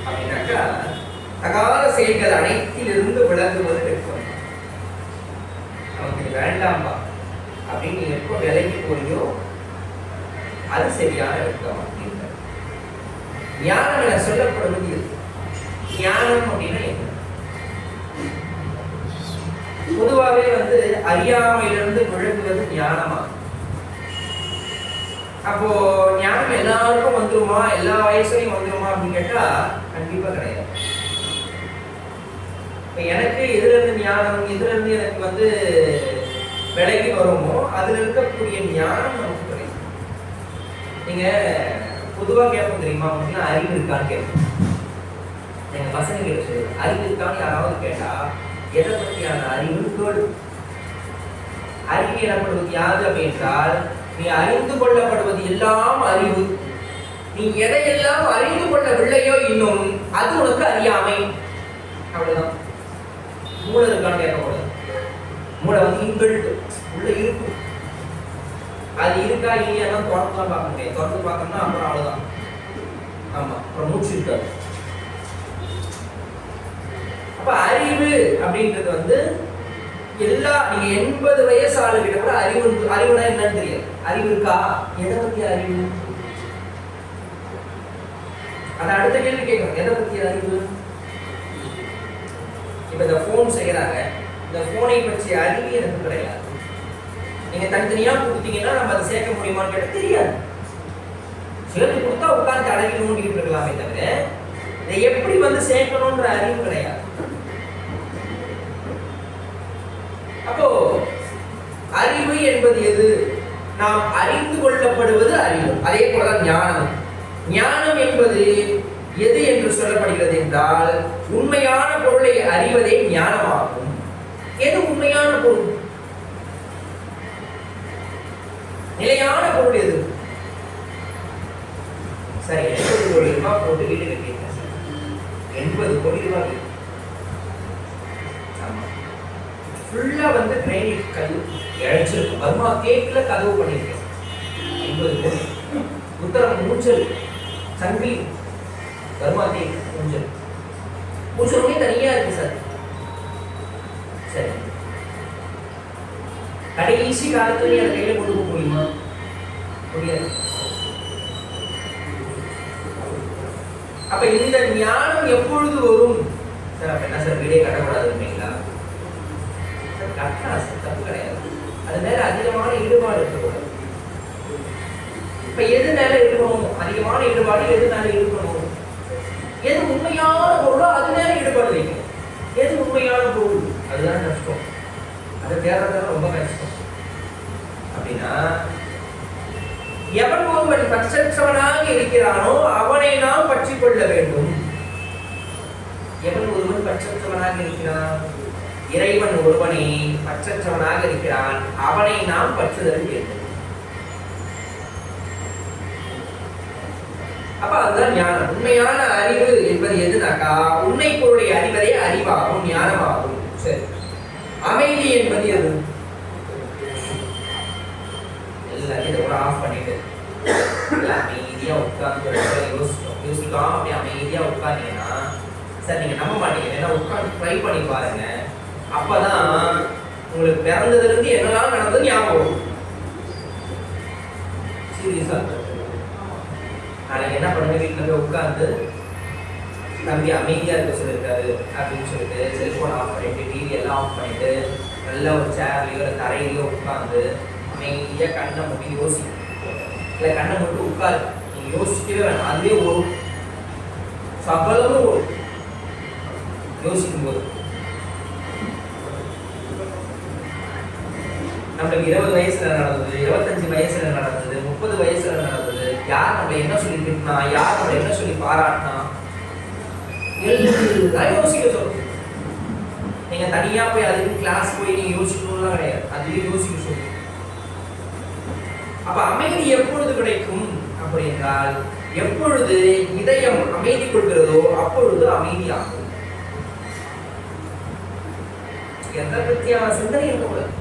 அப்படின்னாக்கா தகாத செயல்கள் அனைத்திலிருந்து விலகுவது வெட்கம். நமக்கு இது வேண்டாம்பா அப்படின்னு நீங்க எப்போ விலகி போறியோ அது சரியான வெட்கம் அப்படின்ற. ஞானம் என சொல்லப்படுவது எது? ஞானம் அப்படின்னா என்ன? பொதுவாகவே வந்து அறியாமையிலிருந்து விலகுவது ஞானமா? அப்போ ஞானம் எல்லாருக்கும் வந்துருமா, எல்லா வயசுலையும் வந்துருமா அப்படின்னு கேட்டா கண்டிப்பா கிடையாது. இப்ப எனக்கு எதுல இருந்து ஞானம், எதுல இருந்து எனக்கு வந்து விலகி வருமோ அதுல இருக்கக்கூடிய ஞானம் நமக்கு கிடைக்கும். நீங்க பொதுவா கேட்போம் தெரியுமா, உங்களுக்கு அறிவு இருக்கான்னு கேட்போம். எங்க பசங்க கிட்ட சொல்லுவாங்க, அறிவு இருக்கான்னு யாராவது கேட்டா எதை பற்றியான அறிவு கேடு. அறிவு எனப்படுவது யாது அப்படின்றால் நீ அறிந்து கொள்ளப்படுவது எல்லாம் அறிவு. நீ எதையெல்லாம் அறிந்து கொள்ளவில்லையோ இன்னும் அது உனக்கு அறியாமை. அவ்வளவுதான். மூளை இருக்கான்னு கேட்கக்கூடாது. மூளை வந்து இன்பில்ட் உள்ள இருக்கும். அது இருக்கா இல்லையா திறந்து தான் பார்க்க முடியாது. திறந்து பார்த்தோம்னா அப்புறம் அவ்வளவுதான். ஆமா, அப்புறம் மூச்சு இருக்காது. அப்ப அறிவு அப்படின்றது வந்து எல்லா நீங்க 80 வயசு ஆளுகிட்ட கூட அறிவுனா என்னன்னு தெரியாது. அறிவு இருக்கா? எதை பத்தி அறிவு? அதை அடுத்த கேள்வி கேட்கணும். எதை பத்தி அறிவு? இப்ப இந்த போன் செய்யறாங்க, இந்த போனை பற்றி அறிவு எனக்கு கிடையாது. நீங்க தனித்தனியா கொடுத்தீங்கன்னா நம்ம அதை சேர்க்க முடியுமான்னு கேட்ட தெரியாது. சேர்த்து கொடுத்தா உட்கார்ந்து அடங்கி நோண்டிட்டு இருக்கலாமே தவிர இதை எப்படி வந்து சேர்க்கணும்ன்ற அறிவு கிடையாது. அப்போ அறிவு என்பது எது? நாம் அறிந்து கொள்ளப்படுவது அறிவு. அதே போலதான் ஞானம். ஞானம் என்பது எது என்று சொல்லப்படுகிறது என்றால், உண்மையான பொருளை அறிவதே ஞானமாகும். எது உண்மையான பொருள்? நிலையான பொருள் எது? சரி, 80 கோடி ரூபாய் போட்டு வீடு கட்டியிருக்கேன். 80 கோடி ரூபாய் ஃபுல்லா வந்து கிரைனிட் கல் இழைச்சிருக்கு. பர்மா கேட்ல கதவு பண்ணியிருக்கேன். 80 கோடி. உத்தரம் மூச்சல் சங்கிலி பர்மா கேக் மூச்சல் மூச்சலுமே தனியா இருக்கு சார். சரி, கடைசி காலத்துல என் கையில கொண்டு போக முடியுமா? முடியாது. அப்ப இந்த ஞானம் எப்பொழுது வரும் சார்? அப்ப என்ன சார், வீடே கட்டக்கூடாதுங்களா? கட்டலாம் சார், தப்பு கிடையாது. அது மேல அதிகமான ஈடுபாடு இருக்கக்கூடாது. இப்ப எது மேல இருக்கணும்? அதிகமான ஈடுபாடு எது மேல இருக்கணும்? எது உண்மையான பொருளோ அது மேல ஈடுபாடு வைக்கணும். எது உண்மையான பொருள்? அதுதான் கஷ்டம். அதை தேடுறது ரொம்ப கஷ்டம். அப்படின்னா எவன் ஒருவன் பற்றற்றவனாக இருக்கிறானோ அவனை நாம் பற்றி கொள்ள வேண்டும். எவன் ஒருவன் பற்றற்றவனாக இருக்கிறான்? இறைவன் ஒருவனை பற்றற்றவனாக இருக்கிறான், அவனை நாம் பற்றுதல் வேண்டும். அப்ப அதுதான் ஞானம். உண்மையான அறிவு என்பது எதுனாக்கா, உண்மை பொருளை அறிவதே அறிவாகும், ஞானமாகும். சரி, அமைதி என்பது எது? எல்லாத்தையும் இதை கூட ஆஃப் பண்ணிட்டு அமைதியா உட்கார்ந்து யோசிக்கலாம். அப்படி அமைதியா உட்கார்ந்தீங்கன்னா சார் நீங்க நம்ப மாட்டீங்க. ஏன்னா உட்கார்ந்து ட்ரை பண்ணி பாருங்க. அப்பதான் உங்களுக்கு பிறந்ததுல இருந்து என்னெல்லாம் நடந்தது ஞாபகம். சீரியஸா நாளைக்கு என்ன பண்ணுங்க, வீட்டுல போய் உட்கார்ந்து தம்பி அமைதியா இருக்க சொல்லியிருக்காரு அப்படின்னு சொல்லிட்டு செல்போன் ஆஃப் பண்ணிட்டு டிவி எல்லாம் ஆஃப் பண்ணிட்டு நல்ல ஒரு சேர்லயோ இல்லை தரையிலயோ உட்கார்ந்து அமைதியா கண்ணை மூடி யோசிக்கணும். இல்லை கண்ணை மட்டும் உட்காரு, நீங்க யோசிக்கவே வேணாம், அதுவே ஒரு சகலமும் ஒரு யோசிக்கும் போது நம்மளுக்கு 20 வயசுல நடந்தது, 25 வயசுல நடந்தது, 30 வயசுல நடந்தது, யார் நம்ம என்ன சொல்லி திட்டினா, யார் நம்ம என்ன சொல்லி பாராட்டினா, எல்லாம் யோசிக்க சொல்லுங்க. நீங்க தனியா போய் அதுக்கு கிளாஸ் போய் நீங்க யோசிக்கணும்லாம் கிடையாது, அதுவே யோசிக்க சொல்லுங்க. அப்ப அமைதி எப்பொழுது கிடைக்கும் அப்படி என்றால், எப்பொழுது இதயம் அமைதி கொள்கிறதோ அப்பொழுது அமைதியாகும். எந்த பற்றியான சிந்தனை இருக்கக்கூடாது.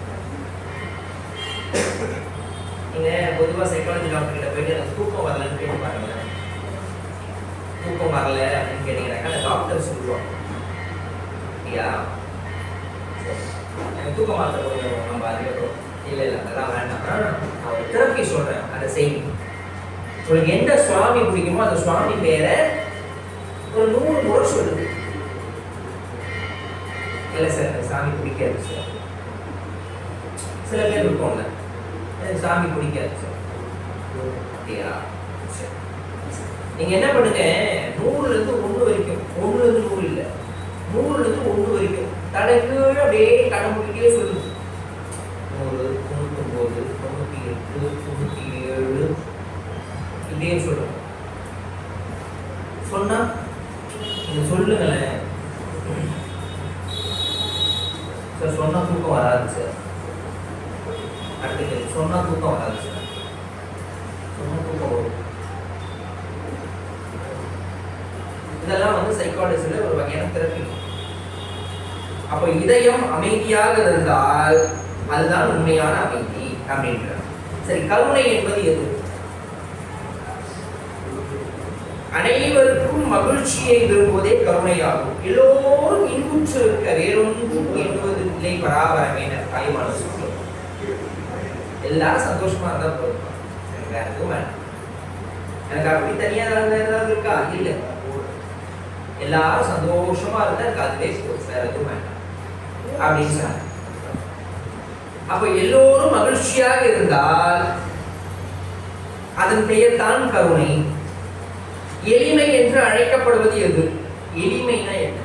நீங்க பொதுவா சைக்காலஜி டாக்டர் கிட்ட போயிட்டு எனக்கு தூக்கம் வரலன்னு கேட்டு பாருங்க. தூக்கம் வரல அப்படின்னு கேட்டீங்கன்னாக்கா அந்த டாக்டர் சொல்லுவாங்க, இல்லையா எனக்கு தூக்கம் மாத்திர கொஞ்சம் நம்ம அதுக்கப்புறம் இல்லை அதெல்லாம் வேண்டாம், நான் ஒரு தெரப்பி சொல்றேன், அதை செய்யும். உங்களுக்கு எந்த சுவாமி பிடிக்குமோ அந்த சுவாமி பேரை ஒரு 100 முறை சொல்லுது. இல்லை சார் எனக்கு சாமி பிடிக்காது சார். சில பேர் இருப்போம்ல, எனக்கு சாமி பிடிக்காது சார். அப்படியா, நீங்க என்ன பண்ணுங்க, 100ல இருந்து 1 வரைக்கும், 1ல இருந்து 100 இல்லை, 100ல இருந்து 1 வரைக்கும் தலைகீழ அப்படியே கண்ணை மூடிட்டே சொல்லுங்க. 100, 99, 98, 97 இப்படியே சொல்லுங்க. சொன்னா நீங்க சொல்லுங்களேன் சார். சொன்னா தூக்கம் வராது சார். அடுத்து சொன்னா தூக்கம் வராது சார். சொன்னா தூக்கம் வரும். இதெல்லாம் வந்து சைக்காலஜில ஒரு வகையான தெரப்பி. அப்போ இதயம் அமைதியாக இருந்தால் அதுதான் உண்மையான அமைதி அப்படின்றார். சரி, கருணை என்பது எது? அனைவருக்கும் மகிழ்ச்சியை விரும்புவதே கருணையாகும். எல்லோரும் இன்புற்று இருக்க வேறொன்றும் என்பதில்லை பராபரமேன தாய்மான சொல்லும். எல்லாரும் சந்தோஷமா இருந்தா போதும், எனக்கு வேற எதுவும் வேண்டாம். எனக்கு அப்படி தனியா ஏதாவது இருக்கா? இல்லை. எல்லாரும் சந்தோஷமா இருந்தா எனக்கு அதுவே வேற எதுவும் வேண்டாம் அப்படின்னு சொன்னாங்க. அப்ப எல்லோரும் மகிழ்ச்சியாக இருந்தால் அதன் பெயர் தான் கருணை. எளிமை என்று அழைக்கப்படுவது எது? எளிமைனா என்ன?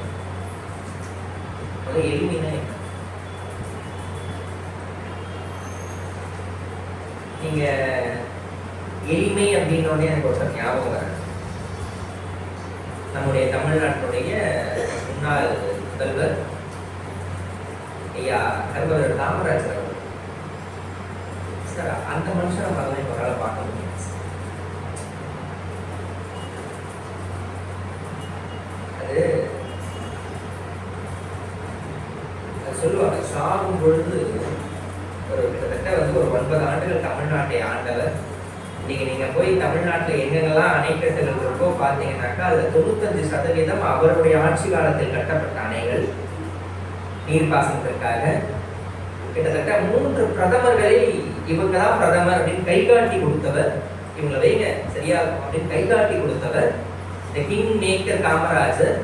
எளிமைனா என்ன? நீங்க எளிமை அப்படின்னோடனே எனக்கு ஒருத்தர் ஞாபகம் வர, நம்முடைய தமிழ்நாட்டினுடைய முன்னாள் முதல்வர் ஐயா கர்மவர் காமராஜர் அவர்கள். சார் அந்த மனுஷனை பார்த்தா எங்களால் பார்க்க முடியாது. அது சொல்லுவாங்க, சாகும் பொழுது ஒரு கிட்டத்தட்ட ஒரு 9 ஆண்டுகள் தமிழ்நாட்டை ஆண்டவர். இன்னைக்கு நீங்க போய் தமிழ்நாட்டில் எங்கெங்கெல்லாம் அணைக்கட்டுகள் இருக்கோ பார்த்தீங்கன்னாக்கா அதுல 95% அவருடைய ஆட்சி காலத்தில் கட்டப்பட்ட அணைகள் நீர்ப்பாசனத்திற்காக. கிட்டத்தட்ட 3 பிரதமர்களை இவங்க தான் பிரதமர் அப்படின்னு கை காட்டி கொடுத்தவர். இவங்களை வைங்க சரியா அப்படின்னு கை காட்டி கொடுத்தவர் கிங் மேக்கர் காமராஜர்.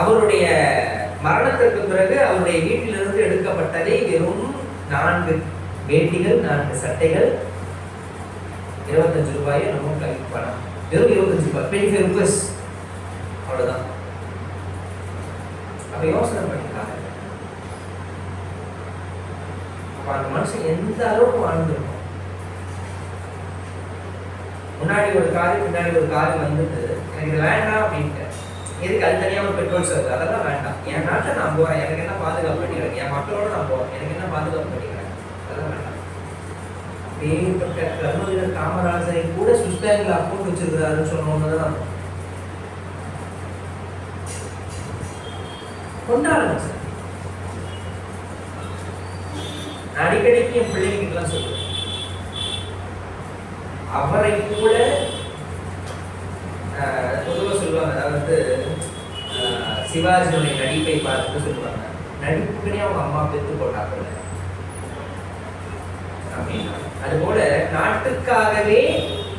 அவருடைய மரணத்திற்கு பிறகு அவருடைய வீட்டிலிருந்து எடுக்கப்பட்டதை வெறும் 4 வேட்டிகள் 4 சட்டைகள் 25 ரூபாய் நம்ம கைக்கு பணம், வெறும் 25 ரூபாய், 25 rupees, அவ்வளவுதான். அப்ப யோசனை பண்ணிருக்காங்க, அப்ப அந்த மனுஷன் எந்த அளவுக்கு வாழ்ந்துருக்கும். முன்னாடி ஒரு காரு பின்னாடி ஒரு காரு வந்துட்டு எனக்கு இது வேண்டாம் அப்படின்ட்டு, எதுக்கு அது தனியாக ஒரு பெட்ரோல் செலவு, அதெல்லாம் வேண்டாம், என் நாட்டை நான் போறேன், எனக்கு என்ன பாதுகாப்பு பண்ணிக்கிறேன், என் மக்களோட நான் போறேன், எனக்கு என்ன பாதுகாப்பு பண்ணிக்கிறேன், அதெல்லாம் வேண்டாம். அப்படிப்பட்ட கர்மவீரர் காமராஜரை கூட சுவிஸ் பேங்க்ல அக்கௌண்ட் வச்சிருக்கிறாருன்னு சொன்னோம்னு கொண்டாடுங்க சார். நான் அடிக்கடிக்கு என் பிள்ளைங்களுக்கெல்லாம் சொல்லுவேன், அவரை கூட பொதுவாக சொல்லுவாங்க, அதாவது சிவாஜியுடைய நடிப்பை பார்த்துட்டு சொல்லுவாங்க, நடிப்புக்குனே அவங்க அம்மா பெற்று போட்டாங்க அப்படின்னா. அதுபோல நாட்டுக்காகவே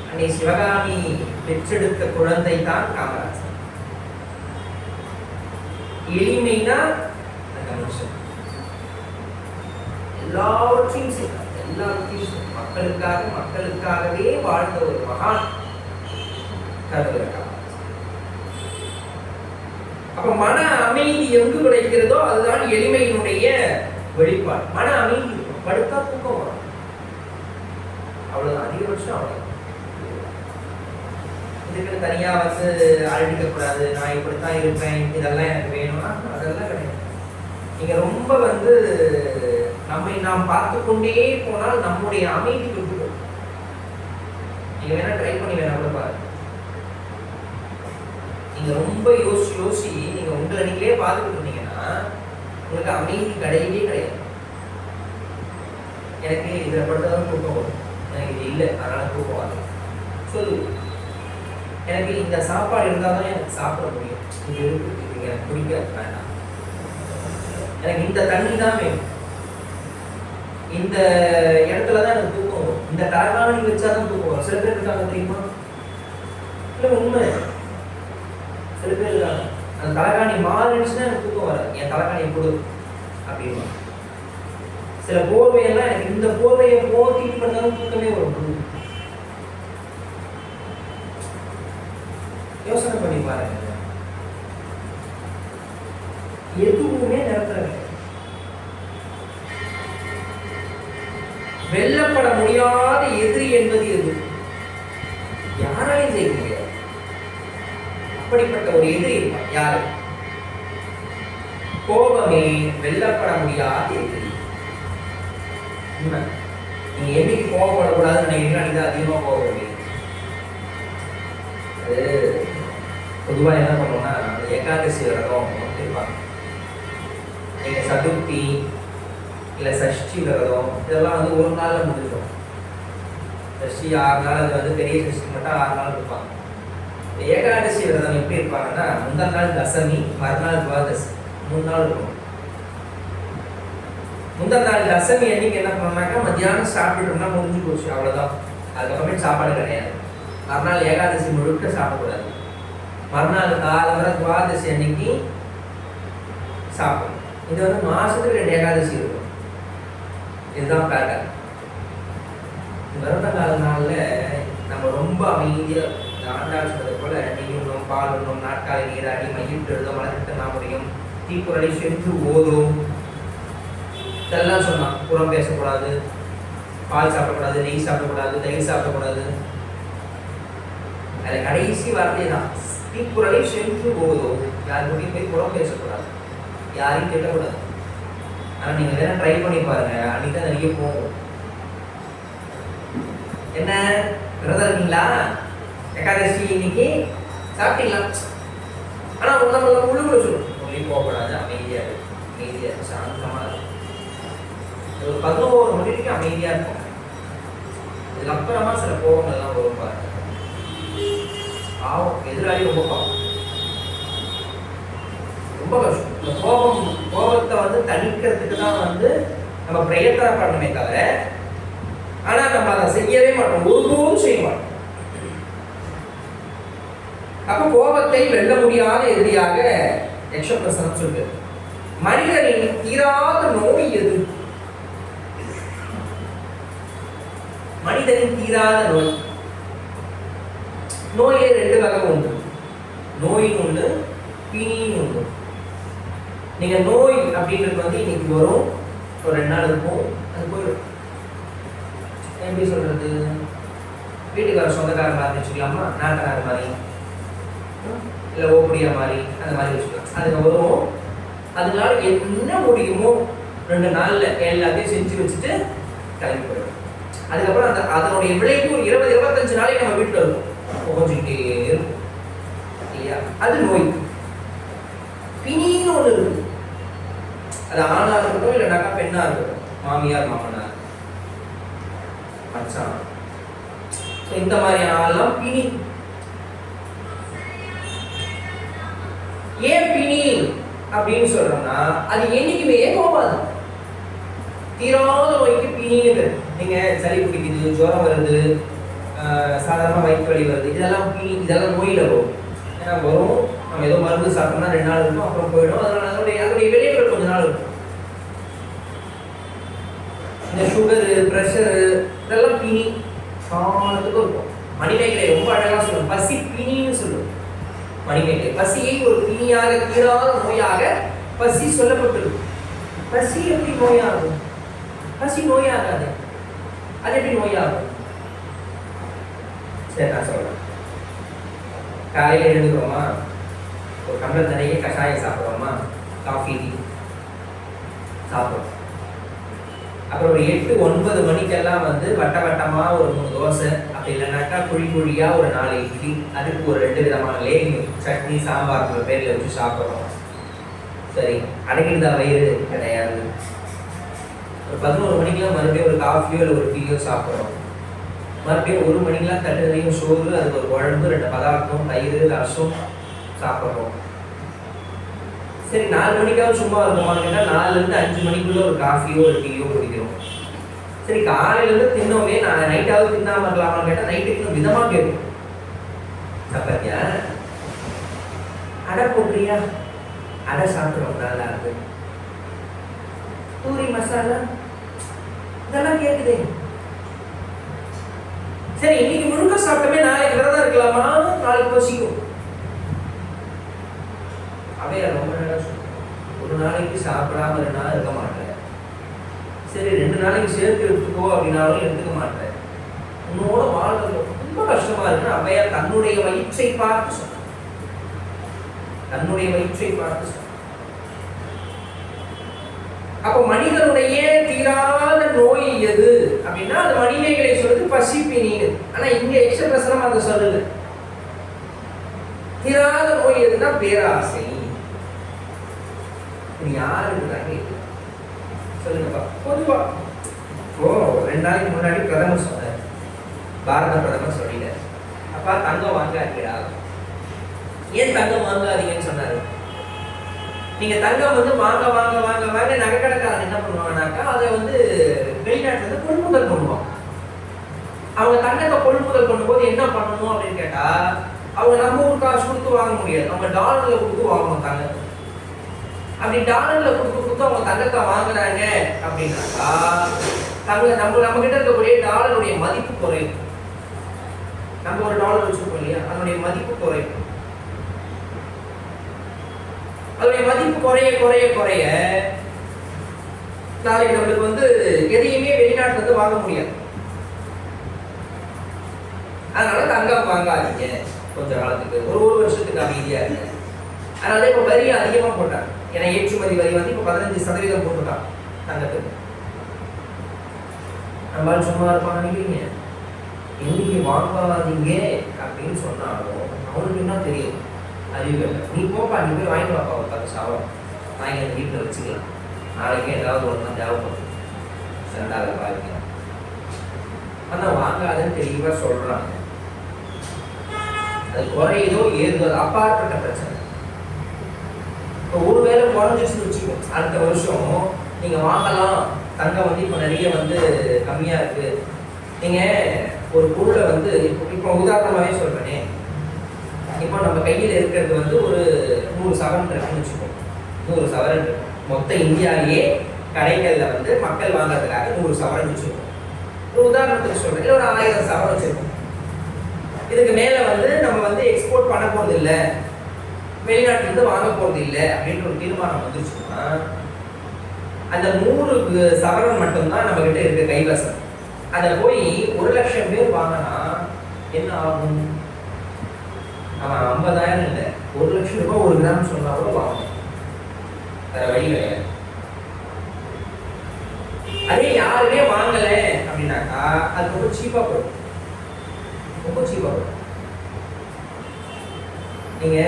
அன்னை சிவகாமி பெற்றெடுத்த குழந்தை தான் காமராஜர். எளிமைனா அந்த மனுஷன் எல்லாவற்றையும் செய்தார், எல்லாவற்றையும் மக்களுக்காகவே வாழ்ந்த ஒரு மகான் கருதுகிறார். அப்ப மன அமைதி எங்கு கிடைக்கிறதோ அதுதான் எளிமையினுடைய வெளிப்பாடு. மன அமைதி படுத்தா தூக்கம் வரும், அவ்வளவுதான், அதிகபட்சம் அவ்வளவு. இதுக்கு தனியா அழடிக்க கூடாது, நான் இப்படித்தான் இருப்பேன், இதெல்லாம் எனக்கு வேணும்னா அதெல்லாம் கிடையாது. நீங்க ரொம்ப நம்மை நாம் பார்த்து கொண்டே போனால் நம்முடைய அமைதி விட்டுடும். நீங்க வேணா ட்ரை பண்ணி வேணா கூட பாருங்க. நீங்க ரொம்ப யோசி நீங்க உங்களை நீங்களே பார்த்துட்டு இருந்தீங்கன்னா உங்களுக்கு அமைதி கிடையவே கிடையாது. எனக்கு இதில் படுத்ததான் தூக்கம் வரும், எனக்கு இது இல்லை அதனால தூக்கம் வரும் சொல்லு. எனக்கு இந்த சாப்பாடு இருந்தால் தான் எனக்கு சாப்பிட முடியும், இது இருக்கு இது எனக்கு பிடிக்காது வேண்டாம், எனக்கு இந்த தண்ணி தான் வேணும், இந்த இடத்துல தான் எனக்கு தூக்கம் வரும், இந்த தரகாணி வச்சாதான் தூக்கம் வரும். சில பேர் இருக்காங்க தெரியுமா, இல்லை உண்மை, சில பேர் இருக்காங்க அந்த தலகாணி மாறிடுச்சுன்னா எனக்கு தூக்கம் வராது, என் தலகாணி கொடு அப்படின்னு. சில போர்வையெல்லாம் எனக்கு இந்த போர்வையை போட்டிட்டு பண்ணாலும் தூக்கமே வரும். யோசனை பண்ணி பாருங்க, எதுவுமே நிரந்தரம் இல்லை. வெல்லப்பட முடியாத எதிரி என்பது எது? யாராலையும் செய்ய முடியாது. அப்படிப்பட்ட ஒரு எதிரி இருப்பான், யாரு? கோபமே வெல்லப்பட முடியாத எதிரி. நீங்க என்னைக்கு கோபப்படக்கூடாதுன்னு நினைக்கிறீங்களா நீங்க அதிகமா கோபப்படுவீங்க. அது பொதுவா என்ன பண்ணுவோம்னா ஏகாதசி விரதம் இருப்பாங்க. நீங்க சதுர்த்தி இல்ல சஷ்டி விரதம் இதெல்லாம் ஒரு நாள்ல முடிஞ்சிடும். சஷ்டி 6 நாள், அது பெரிய சஷ்டி மட்டும் 6 நாள் இருப்பாங்க. ஏகாதசி விரதம் எப்படி இருப்பாங்கன்னா முந்தா நாள் தசமி, மறுநாள் துவாதசி, 3 நாள் இருக்கும். முந்தா நாள் தசமி அன்னைக்கு என்ன பண்ணாக்கா மத்தியானம் சாப்பிட்டுட்டோம்னா முடிஞ்சு போச்சு, அவ்வளவுதான். அதுக்கப்புறமே சாப்பாடு கிடையாது. மறுநாள் ஏகாதசி முழுக்க சாப்பிடக்கூடாது. மறுநாள் காலவரை துவாதசி அன்னைக்கு சாப்பிடும். இது வந்து மாசத்துக்கு 2 ஏகாதசி இருக்கும். இதுதான் பேட்டர்ன். வருட கால நாளில் நம்ம ரொம்ப அமைதியாக ஆண்டாள் சொன்னது போல நெய் உண்ணும், பால் உண்ணும், நாட்காலை நீராடி, மையிட்டு எழுதும், மலர்கிட்ட நாமுடியும், தீக்குறளை சென்று ஓதும், இதெல்லாம் சொன்னான். புறம் பேசக்கூடாது, பால் சாப்பிடக்கூடாது, நெய் சாப்பிடக்கூடாது, தயிர் சாப்பிடக்கூடாது. அதில் கடைசி வார்த்தை தான் தீக்குறளை சென்று ஓதும். யாருக்கும் போய் புறம் பேசக்கூடாது, யாரையும் கேட்கக்கூடாது. ஆனால் நீங்கள் வேணா ட்ரை பண்ணி பாருங்க, அன்னைக்கு தான் நிறைய போகும். என்ன விரதம் இருக்கீங்களா? ஏகாதசி இன்னைக்கு சாப்பிட்டீங்களா? ஆனால் நம்ம உள்ளுக்குள்ள சொல்லும், உங்களுக்கு போகக்கூடாது, அமைதியாக இருக்கு, அமைதியாக இருக்கு, சாந்தமாக இருக்கும். ஒரு 11 மணி வரைக்கும் அமைதியாக இருக்கும். இதுக்கப்புறமா சில கோபங்கள்லாம் வரும் பாருங்க. பாவம், எதிராளி ரொம்ப பாவம், ரொம்ப கஷ்டம். இந்த கோபத்தை வந்து தணிக்கிறதுக்கு தான் வந்து நம்ம பிரயத்தனம் பண்ணணுமே தவிர, ஆனால் நம்ம அதை செய்யவே மாட்டோம், ஒருபோதும் செய்ய மாட்டோம். அப்ப கோபத்தை வெல்ல முடியாத எதிரியாக யக்ஷபிரசனம் சொல்லுது. மனிதனின் தீராத நோய் எது? மனிதனின் தீராத நோய், நோயே 2 வகை உண்டு. நோயின் உண்டு, பிணியின் உண்டு. நீங்க நோய் அப்படின்றது வந்து இன்னைக்கு வரும், ஒரு 2 நாள் இருக்கும், அது போயிடும். எப்படி சொல்றது? வீட்டுக்கு வர சொந்தக்காரர் மாதிரி வச்சுக்கலாமா, நாட்டனார் மாதிரி, இல்லை ஓப்படியா மாதிரி, அந்த மாதிரி வச்சுக்கலாம். அதுக்கு வரும். அதனால என்ன முடியுமோ 2 நாள்ல எல்லாத்தையும் செஞ்சு வச்சுட்டு கிளம்பி போயிடும். அதுக்கப்புறம் அதனுடைய விளைவு ஒரு 20-25 நாளைக்கு நம்ம வீட்டில் இருக்கும், கொஞ்சிக்கிட்டே இருக்கும் இல்லையா? அது நோய். பிணின்னு ஒன்று இருக்கு. அது ஆணா இருக்கட்டும், இல்லைனாக்கா பெண்ணா இருக்கட்டும், மாமியார், மாமனார், மச்சான், இந்த மாதிரியான ஆள்லாம் பிணி. ஏன் பிணி அப்படின்னு சொல்றோம்னா, அது என்னைக்குமே போகாது. தீராத நோய்க்கு பிணின்னு. நீங்க சளி பிடிக்குது, ஜுரம் வருது, சாதாரண வயிற்று வலி வருது, இதெல்லாம் பிணி, இதெல்லாம் நோயில வரும். ஏன்னா வரும், நம்ம ஏதோ மருந்து சாப்பிட்டோம்னா 2 நாள் இருக்கும், அப்புறம் போயிடும். அதனால அதனுடைய விளைவுகள் கொஞ்ச நாள் இருக்கும். இந்த சுகரு, ப்ரெஷரு, இதெல்லாம் பிணி காலத்துக்கும் இருக்கும். மணிமேகலை ரொம்ப அழகா சொல்லும், பசி பிணின்னு சொல்லும். மணிமேகலை பசியை ஒரு பிணியாக, தீராத நோயாக பசி சொல்லப்பட்டிருக்கு. பசி எப்படி நோயாகும்? பசி நோயாகாது. அது எப்படி நோயாகும்? சரி, நான் சொல்றேன். காலையில் எழுந்துக்கிறோமா, ஒரு டம்ளர் நிறைய கஷாயம் சாப்பிட்றோமா, காஃபி டீ சாப்பிட்றோம். அப்புறம் ஒரு 8-9 மணிக்கெல்லாம் வந்து வட்டமாக ஒரு 3 தோசை, அப்படி இல்லைனாக்கா குழியாக ஒரு 4 இட்லி, அதுக்கு ஒரு 2 விதமான லேகியம், சட்னி, சாம்பார் பேரில் வச்சு சாப்பிட்றோம். சரி, அடங்கிடுதா வயிறு? கிடையாது. ஒரு 11 மணிக்கெல்லாம் மறுபடியும் ஒரு காஃபியோ இல்லை ஒரு டீயோ சாப்பிட்றோம். மறுபடியும் 1 மணிக்கெல்லாம் தட்டு நிறைய சோறு, அதுக்கு ஒரு குழம்பு, 2 பதார்த்தம், தயிர், ரசம் சாப்பிட்றோம். சரி, 4 மணிக்காவது சும்மா இருக்குமான்னு கேட்டால் 4லேருந்து 5 மணிக்குள்ள ஒரு காஃபியோ ஒரு டீயோ குடிக்கிறோம். சரி, காலையிலேருந்து தின்னோமே, நான் நைட்டாவது தின்னாமல் இருக்கலாமான்னு கேட்டால் நைட்டுக்கு விதமாக கேட்கும். சப்பாத்தியா, அடை போட்டுறியா, அடை சாப்பிட்றோம், நல்லா இருக்கு. பூரி மசாலா, இதெல்லாம் கேட்குதே. சரி, இன்னைக்கு முழுக்க சாப்பிட்டமே நாளைக்கு விரதம் இருக்கலாமா, நாளைக்கு பசிக்கும். அப்படியே ரொம்ப நேரம் சொல்லுவோம், ஒரு நாளைக்கு சாப்பிடாம 2 நாள் இருக்க மாட்டேன். சரி, 2 நாளைக்கு சேர்த்து எடுத்துக்கோ அப்படின்னாலும் எடுத்துக்க மாட்டேன். உன்னோட வாழ்றது ரொம்ப கஷ்டமா இருக்குன்னு அவையா தன்னுடைய வயிற்றை பார்த்து சொன்ன. தன்னுடைய வயிற்றை பார்த்து சொன்ன. அப்போ மனிதனுடைய தீராத நோய் எது அப்படின்னா, அது மணிமேகலை சொல்றது பசி பிணின்னு. ஆனா இங்க எக்ஸபிரசனம் அதை சொல்லுது. தீராத நோய் எதுன்னா பேராசை. யாருக்கு தாங்க சொல்லுங்கப்பா? பொதுவா 2 நாளைக்கு முன்னாடி பிரதமர் சொன்னார், பாரத பிரதமர் சொல்லிட்டார், அப்பா தங்கம் வாங்காதீங்கடா. ஏன் தங்கம் வாங்காதீங்கன்னு சொன்னாரு? நீங்க தங்கம் வந்து வாங்க வாங்க வாங்க வாங்க நகைக்கடைக்காரன் என்ன பண்ணுவாங்கன்னாக்கா, அதை வந்து வெளிநாட்டுல இருந்து கொள்முதல் பண்ணுவாங்க. அவங்க தங்கத்தை கொள்முதல் பண்ணும்போது என்ன பண்ணணும் அப்படின்னு கேட்டா, அவங்க நம்ம ஊர் காசு கொடுத்து வாங்க முடியாது, அவங்க டாலர்ல கொடுத்து வாங்கணும் தங்கத்தை. அப்படி டாலர்ல கொடுத்து அவங்க தங்கத்தை வாங்குறாங்க அப்படின்னாக்கா நம்ம கிட்ட இருக்கக்கூடிய டாலருடைய மதிப்பு குறையும். நம்ம ஒரு டாலர் வச்சிருக்கோம் இல்லையா, அதனுடைய மதிப்பு குறையும். அதனுடைய மதிப்பு குறைய குறைய குறைய நாளைக்கு நம்மளுக்கு எதையுமே வெளிநாட்டுல இருந்து வாங்க முடியாது. அதனால தங்கம் வாங்காதீங்க கொஞ்ச காலத்துக்கு, ஒரு வருஷத்துக்கு அமைதியா இருக்கு. அதனால இப்ப வரி அதிகமா போட்டாங்க. ஏன்னா ஏற்றுமதி வரி இப்ப 15% போட்டுட்டாங்க தங்கத்துக்கு. நம்மளால சும்மா இருப்பாங்க நினைக்கிறீங்க? இன்னைக்கு வாங்காதீங்க அப்படின்னு சொன்னாலும் அவனுக்கு என்ன தெரியும்? அறிவு. நீ போப்பா, நீ போய் வாங்கி வாப்பா, ஒரு 10 சவரம் வாங்கி அந்த வீட்டில் வச்சுக்கலாம், நாளைக்கு ஏதாவது ஒன்று தேவைப்படும், ரெண்டாவது பாதிக்கலாம். ஆனால் வாங்காதுன்னு தெளிவாக சொல்றாங்க. அது குறையதோ ஏதோ அப்பாற்பட்ட பிரச்சனை. இப்போ ஒருவேளை குறைஞ்சிச்சுன்னு வச்சுக்கோ, அடுத்த வருஷம் நீங்க வாங்கலாம். தங்கம் இப்போ நிறைய கம்மியா இருக்கு. நீங்க ஒரு பொருளை இப்போ உதாரணமாவே சொல்றேனே, இப்போ நம்ம கையில் இருக்கிறது ஒரு 100 சவரன் இருக்குன்னு வச்சுக்கோ. 100 சவரன் இருக்கு. மொத்த இந்தியாவிலேயே கடைகளில் மக்கள் வாங்குறதுக்காக 100 சவரன் வச்சுருக்கோம். ஒரு உதாரணத்துக்கு சொல்றேன், இல்லை ஒரு 1000 சவரன் வச்சிருக்கோம். இதுக்கு மேலே நம்ம எக்ஸ்போர்ட் பண்ண போறது இல்லை, வெளிநாட்டிலிருந்து வாங்க போறது இல்லை அப்படின்ற ஒரு தீர்மானம் வந்துருச்சுன்னா, அந்த 100 சவரன் மட்டும்தான் நம்ம கிட்ட இருக்க கைவசம். அதை போய் 1,00,000 பேர் வாங்கினா என்ன ஆகும்? அவன் 50,000 இல்லை, 1,00,000 ரூபாய் 1 கிராம் சொன்னா கூட வாங்கணும். வேற வழி கிடையாது. அதே யாருமே வாங்கல அப்படின்னாக்கா அது ரொம்ப சீப்பா போடும், ரொம்ப சீப்பா போடும். நீங்க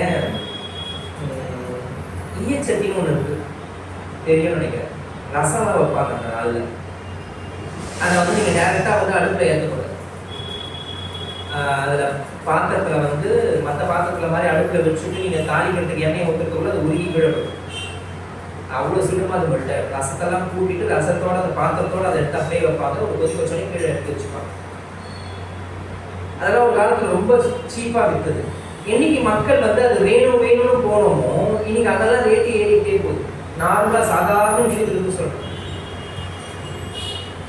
ஈயச்சட்டின்னு ஒண்ணு இருக்கு, தெரியும்னு நினைக்கிறேன். ரசம் வைப்பாங்க அந்த நாள்ல. அதை நீங்க டேரக்டா அடுப்புல ஏற்றக்கூடாது. அதுல பாத்திரத்துல மற்ற பாத்திரத்துல மாதிரி அடுப்புல வச்சுட்டு நீங்க தாளிக்கிறதுக்கு எண்ணெய் ஊற்றுறதுக்குள்ள அது உருகி விழப்படும். அவ்வளவு சீக்கிரமா அது மெல்ட் ஆயிடும். ரசத்தெல்லாம் கூட்டிட்டு ரசத்தோட அந்த பாத்திரத்தோட அதை எடுத்து அப்படியே வைப்பாங்க, ஒரு கொதி வச்சோடனே கீழே எடுத்து வச்சுப்பாங்க. அதெல்லாம் ஒரு காலத்துல ரொம்ப சீப்பா விற்குது. என்னைக்கு மக்கள் அது வேணும் வேணும்னு போனோமோ, இன்னைக்கு அதெல்லாம் ரேட்டு ஏறிட்டே போகுது. நார்மலா சாதாரண விஷயத்துக்கு சொல்றேன்,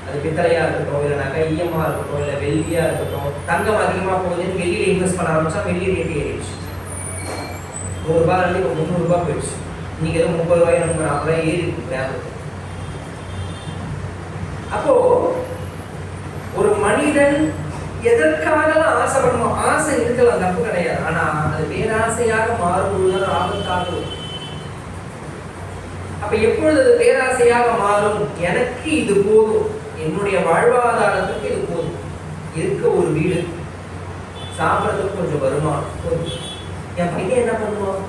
அது பித்தளையா இருக்கட்டும், இல்லைனாக்கா ஈயமா இருக்கட்டும், இல்லை வெள்ளியா இருக்கட்டும். தங்கம் அதிகமா போகுதுன்னு வெளியில இன்வெஸ்ட் பண்ண ஆரம்பிச்சா வெள்ளி ரேட்டு ஏறிடுச்சு. 100 ரூபாய் இருந்து இப்போ 300 ரூபாய் போயிடுச்சு. இன்னைக்கு ஏதோ 30 ரூபாய் 40 ரூபாய் ஏறி இருக்கு. அப்போ ஒரு மனிதன் எதற்காக ஆசைப்படணும்? ஆசை இருக்கலாம், தப்பு கிடையாது. ஆனா அது பேராசையாக மாறும்போதுதான் ஆபத்தாக. அப்ப எப்பொழுது அது பேராசையாக மாறும்? எனக்கு இது போதும், என்னுடைய வாழ்வாதாரத்துக்கு இது போதும், இருக்க ஒரு வீடு, சாப்பிட்றதுக்கு கொஞ்சம் வருமானம் போதும், என் பையன் என்ன பண்ணுவான்,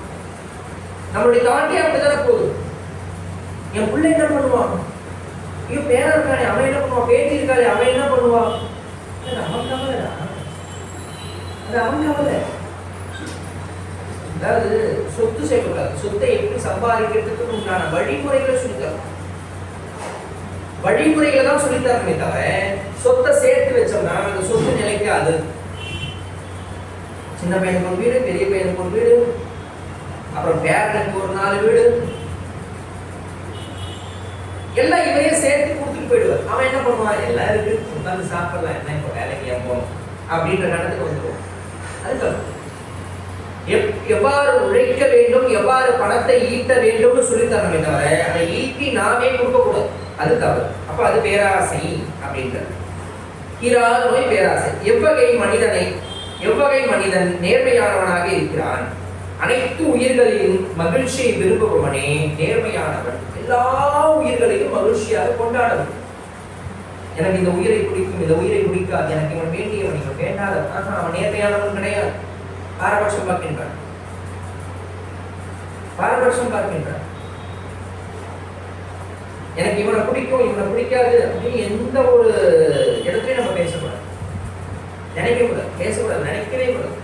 நம்மளுடைய தாட்டே அப்படித்தானே போதும். என் பிள்ளை என்ன பண்ணுவான், ஐயோ பேரா இருக்கானே அவன் என்ன பண்ணுவான், பேட்டி இருக்காளே அவன் என்ன பண்ணுவான், அவன் கவலைடா, அது அவன் கவலை. அதாவது சொத்து சேர்க்கக்கூடாது. சொத்தை எப்படி சம்பாதிக்கிறதுக்கு உண்டான வழிமுறைகளை சொல்லித்தரும். வழிமுறைகளை தான் சொல்லித்தரமே தவிர சொத்தை சேர்த்து வச்சோம்னா அந்த சொத்து நிலைக்காது. சின்ன பையனுக்கு ஒரு வீடு, பெரிய பையனுக்கு ஒரு வீடு, அப்புறம் பேரனுக்கு ஒரு 4 வீடு, எல்லாம் இவரையே சேர்த்து கொடுத்துட்டு போயிடுவார். அவன் என்ன பண்ணுவான், எல்லாம் இருக்கு உட்காந்து சாப்பிடலாம், என்ன இப்போ வேலைக்கு ஏன் போகணும் அப்படின்ற கட்டத்துக்கு வந்துடுவோம். அதுக்கு எவ்வாறு உழைக்க வேண்டும், எவ்வாறு பணத்தை ஈட்ட வேண்டும்னு சொல்லி தரணுமே தவிர அதை ஈட்டி நாமே கொடுக்கக்கூடாது, அது தவறு. அப்ப அது பேராசை அப்படின்றது. இராத நோய் பேராசை. எவ்வகை மனிதன் நேர்மையானவனாக இருக்கிறான்? அனைத்து உயிர்களின் மகிழ்ச்சியை விரும்புபவனே நேர்மையானவன். எல்லா உயிர்களையும் மகிழ்ச்சியாக கொண்டாடவும். எனக்கு இந்த உயிரை பிடிக்கும், இந்த உயிரை பிடிக்காது, எனக்கு இவன் வேண்டியவன், இவன் வேண்டாத, அவன் நேர்மையானவன் கிடையாது. பாரபட்சம் பார்க்கின்றான், பாரபட்சம் பார்க்கின்றான். எனக்கு இவனை பிடிக்கும், இவனை பிடிக்காது அப்படின்னு எந்த ஒரு இடத்துலையும் நம்ம பேசக்கூடாது, நினைக்க கூடாது, பேசக்கூடாது, நினைக்கவே கூடாது.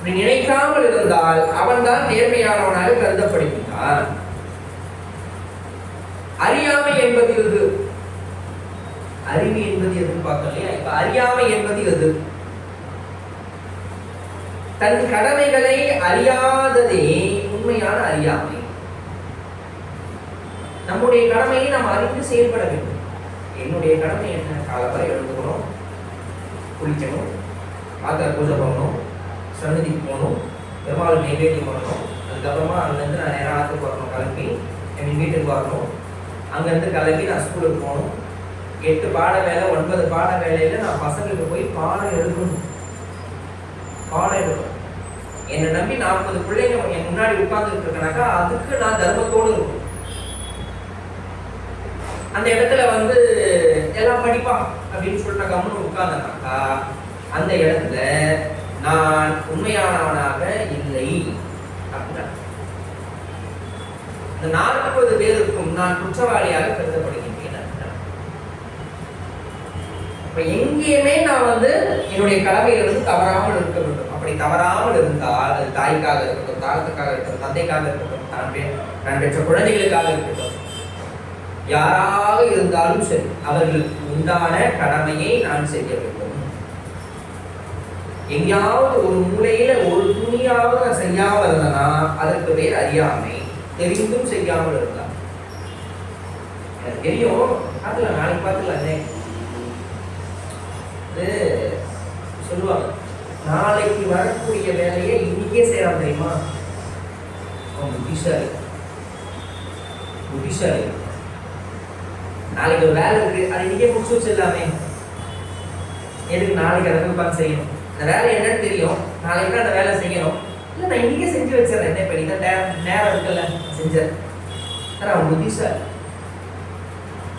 நினைக்காமல் இருந்தால் அவன் தான் நேர்மையானவனாக கருதப்படுகின்றான். அறியாமை என்பது எது? அறிவு என்பது எதுன்னு பார்க்கலையா? இப்ப அறியாமை என்பது எது? தன் கடமைகளை அறியாததே உண்மையான அறியாமை. நம்முடைய கடமையை நாம் அறிந்து செயல்பட வேண்டும். என்னுடைய கடமை என்ன? காலவரை எழுந்துக்கணும், குளிக்கணும், ஆத்தா பூஜை பண்ணணும், சன்னதிக்கு போகணும், பெருமாள் நைவேத்தியம் பண்ணணும். அதுக்கப்புறமா அங்கேருந்து நான் நேரம் ஆற்றுக்கு வரணும், கிளம்பி என் வீட்டுக்கு வரணும். அங்கேருந்து கிளம்பி நான் ஸ்கூலுக்கு போகணும். 8 பாட வேலை 9 பாட வேலையில் நான் பசங்களுக்கு போய் பாடம் எழுதணும். என்னை நம்பி 40 பிள்ளைங்க என் முன்னாடி உட்கார்ந்துட்டு இருக்கனாக்கா அதுக்கு நான் தர்மத்தோடு இருக்கும். அந்த இடத்துல எல்லாம் படிப்பான் அப்படின்னு சொல்லிட்டு கம்முன்னு உட்கார்ந்தனாக்கா அந்த இடத்துல நான் உண்மையானவனாக இல்லை அப்படின்னா இந்த 40 பேருக்கும் நான் குற்றவாளியாக கருதப்படுகின்றேன். அப்ப எங்கேயுமே நான் என்னுடைய கடமையில தவறாமல் இருக்க வேண்டும். அப்படி தவறாமல் இருந்தால் அது தாய்க்காக இருக்கட்டும், தாரத்துக்காக இருக்கட்டும், தந்தைக்காக இருக்கட்டும், நான் பெற்ற குழந்தைகளுக்காக இருக்கட்டும், யாராக இருந்தாலும் சரி அவர்களுக்கு உண்டான கடமையை நான் செய்ய வேண்டும். எங்கேயாவது ஒரு மூலையில ஒரு துணியாவது நான் செய்யாமல் இருந்தேன்னா அதற்கு பேர் அறியாமை. தெரிந்தும் செய்யாமல் இருந்தா எனக்கு தெரியும், அதுல நாளைக்கு பார்த்துக்கலாமே சொல்லுவாங்க. நாளைக்கு வரக்கூடிய வேலையை இன்னைக்கே செய்யலாம் தெரியுமா? புத்திசாலி. நாளைக்கு ஒரு வேலை இருக்கு, அதை இன்னைக்கே முடிச்சு வச்சிடலாமே. எதுக்கு நாளைக்கு அதை உட்காந்து செய்யணும்? அந்த வேலை என்னன்னு தெரியும், நாளைக்கு அந்த வேலை செய்யணும். இல்லை நான் இன்னைக்கே செஞ்சு வச்சிடறேன், என்ன பண்ணி தான் நேரம் இருக்குல்ல செஞ்சேன். அவன் புத்திசாலி.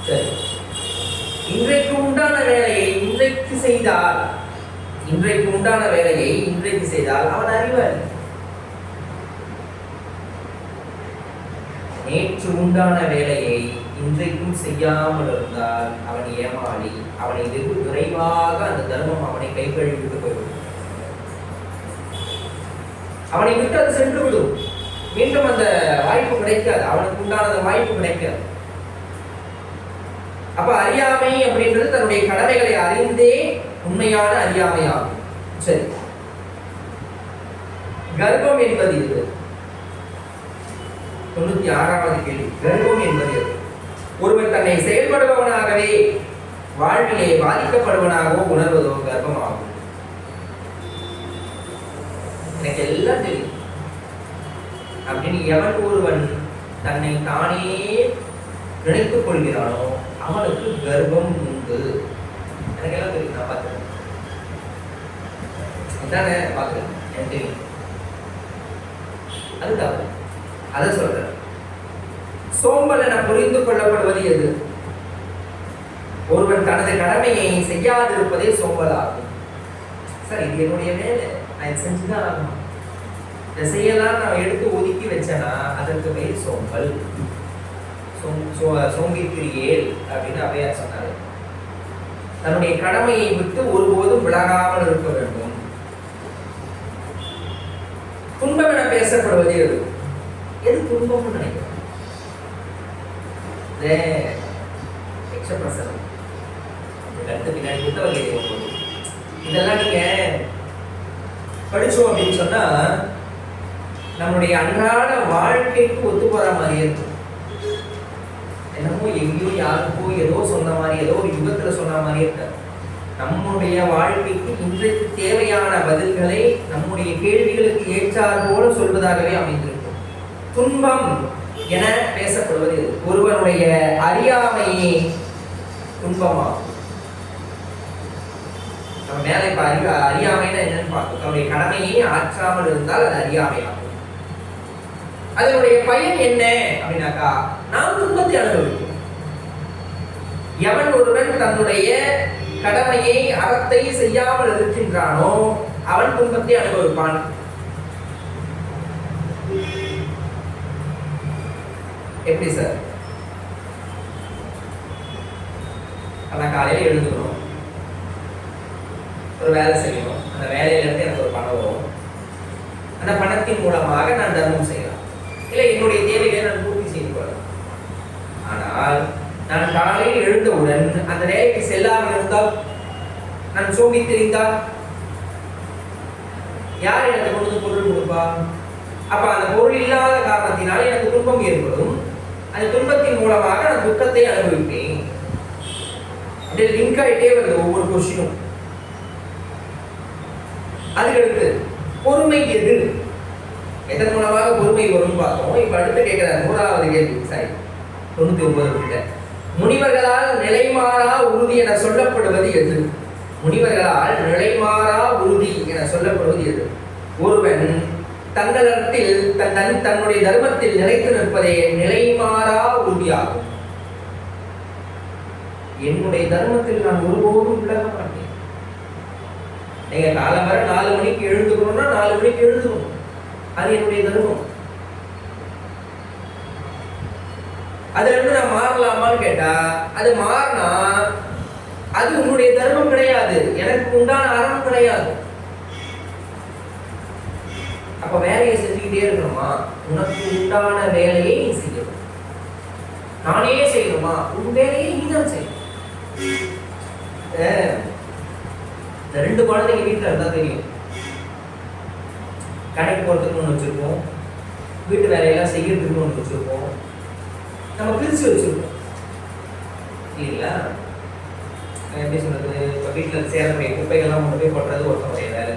சரி, இன்றைக்கு உண்டான வேலையை இன்றைக்கு செய்தால் அவன் அறிவாளி. நேற்று உண்டான வேலையை இன்றைக்கும் செய்யாமல் இருந்தால் அவன் ஏமாளி. அவனை வெகு விரைவாக அந்த தர்மம் அவனை கைகழுவிட்டு போய்விடும். அவனை விட்டு அது சென்று விடும். மீண்டும் அந்த வாய்ப்பு கிடைக்காது, அவனுக்கு உண்டான வாய்ப்பு கிடைக்காது. அப்ப அறியாமை அப்படின்றது தன்னுடைய கடமைகளை அறிந்தே உண்மையான அறியாமையாகும். சரி, கர்ப்பம் என்பது இது 96வது கேள்வி. கர்ப்பம் என்பது எது? ஒருவன் தன்னை செயல்படுபவனாகவே வாழ்விலே பாதிக்கப்படுவனாகவோ உணர்வதோ கர்ப்பமாகும். எனக்கு எல்லாம் தெரியும் அப்படின்னு எவன் ஒருவன் தன்னை தானே நினைத்துக் கொள்கிறானோ அவனுக்கு கர்ப்பம் உண்டு. எனக்கு எல்லாம் தெரியும், நான் பார்த்துறேன், பார்த்துறேன், எனக்கு தெரியும். அதுதான் அதை சொல்றேன். சோம்பல் என புரிந்து கொள்ளப்படுவது எது? ஒருவன் தனது கடமையை செய்யாதிருப்பதே சோம்பலாகும். சார், இது என்னுடைய வேலை, நான் செஞ்சுதான் ஆகணும். இந்த செய்யலாம் நான் எடுத்து ஒதுக்கி வச்சேன்னா அதற்கு பேர் சோம்பல். சோம்பித்திரியேல் அப்படின்னு அவையார் சொன்னார். தன்னுடைய கடமையை விட்டு ஒருபோதும் விலகாமல் இருக்க வேண்டும். துன்பம் என பேசப்படுவது எது? எது துன்பம்னு நினைக்கிறேன்? இதெல்லாம் நீங்க படிச்சோம் அப்படின்னு சொன்னா நம்முடைய அன்றாட வாழ்க்கைக்கு ஒத்து போற மாதிரி இருக்கும். என்னமோ எங்கேயோ யாருக்கோ ஏதோ சொன்ன மாதிரி, ஏதோ ஒரு யுகத்துல சொன்ன மாதிரி இருக்க. நம்முடைய வாழ்க்கைக்கு இன்றைக்கு தேவையான பதில்களை நம்முடைய கேள்விகளுக்கு ஏற்றார் போல சொல்வதாகவே அமைந்திருக்கும். துன்பம் என பேசப்படுவது ஒருவனுடைய அறியாமையே துன்பமாகும். நம்ம மேல இப்ப அறியாமைன்னா என்னன்னு பார்த்தோம். நம்முடைய கடமையை ஆற்றாமல் இருந்தால் அது அறியாமையாகும். அதனுடைய பயன் என்ன அப்படின்னாக்கா நாம் துன்பத்தை அனுபவிக்கும். எவன் ஒருவன் தன்னுடைய கடமையை அறத்தை செய்யாமல் இருக்கின்றானோ அவன் துன்பத்தை அனுபவிப்பான். எப்படி சார்? நான் காலையில எழுந்துக்கணும், ஒரு வேலை செய்யணும், அந்த வேலையில இருந்து எனக்கு ஒரு பணம் வரும். அந்த பணத்தின் மூலமாக நான் தர்மம் செய்யலாம், இல்லை என்னுடைய தேவைகளை நான் பூர்த்தி செய்து கொள்ளலாம். ஆனால் நான் காலையில் எழுந்தவுடன் அந்த வேலைக்கு செல்லாமல் இருந்தால், நான் சோம்பி தெரிந்தால், யார் எனக்கு கொண்டு வந்து பொருள் கொடுப்பா? அப்ப அந்த பொருள் இல்லாத காரணத்தினால எனக்கு துன்பம் ஏற்படும். அந்த துன்பத்தின் மூலமாக நான் துக்கத்தை அனுபவிப்பேன். அப்படியே லிங்க் ஆயிட்டே வருது ஒவ்வொரு கொஸ்டினும். அதுக்கடுத்து பொறுமை எது? எதன் மூலமாக பொறுமை வரும்னு பார்த்தோம். இப்ப அடுத்து கேட்கிற 100வது கேள்வி, சாரி 99 கிட்ட, முனிவர்களால் நிலைமாறா உறுதி என சொல்லப்படுவது எது? முனிவர்களால் நிலைமாறா உறுதி என சொல்லப்படுவது எது? ஒருவன் தன்னலத்தில் தன்னுடைய தர்மத்தில் நிலைத்து நிற்பதே நிலைமாறா உறுதியாகும். என்னுடைய தர்மத்தில் நான் ஒருபோதும் விலக மாட்டேன். நீங்க காலம் வர 4 மணிக்கு எழுந்துக்கணும்னா 4 மணிக்கு எழுந்துக்கணும். அது என்னுடைய தர்மம். அதுல இருந்து நான் மாறலாமான்னு கேட்டா, அது மாறினா அது உன்னுடைய தர்மம் கிடையாது, எனக்கு உண்டான அறம் கிடையாது. அப்ப வேலையை செஞ்சுக்கிட்டே இருக்கணுமா? உனக்கு உண்டான வேலையை நீ செய்யணும். நானே செய்யணுமா? உன் வேலையை நீ தான் செய்யணும். இந்த 2 குழந்தைங்க வீட்டுல இருந்தா தெரியும். கடைக்கு போறதுக்கு ஒன்று வச்சிருப்போம், வீட்டு வேலையெல்லாம் செய்யறதுக்கு ஒன்று வச்சிருப்போம், நம்ம பிரிச்சு வச்சிருப்போம் இல்லைங்களா? எப்படி சொல்றது, இப்போ வீட்டில் சேரக்கூடிய குப்பைகள்லாம் கொண்டு போய் கொட்டுறது ஒருத்தனுடைய வேலை.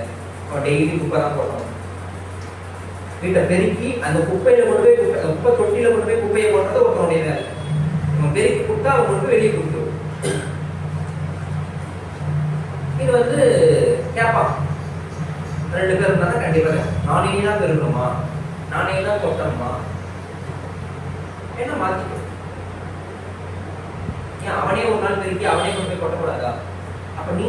அவன் டெய்லி குப்பை தான் போடணும். வீட்டை பெருக்கி அந்த குப்பையில கொண்டு போய் குப்பை தொட்டியில கொண்டு போய் குப்பையை போடுறது ஒருத்தனுடைய வேலை. அவன் பெருக்கி கொடுத்தா அவன் கொண்டு போய் வெளியே கொடுத்துருவோம். இது வந்து கேட்பான். 2 பேர் இருந்தா கண்டிப்பாக நானே தான் பெருக்கணுமா, நானே தான் கொட்டணுமா, என்ன மாத்திக்க? ஏன் அவனே ஒரு நாள் பெருக்கி அவனே கொண்டு போய் கொட்டக்கூடாதா? அப்ப நீ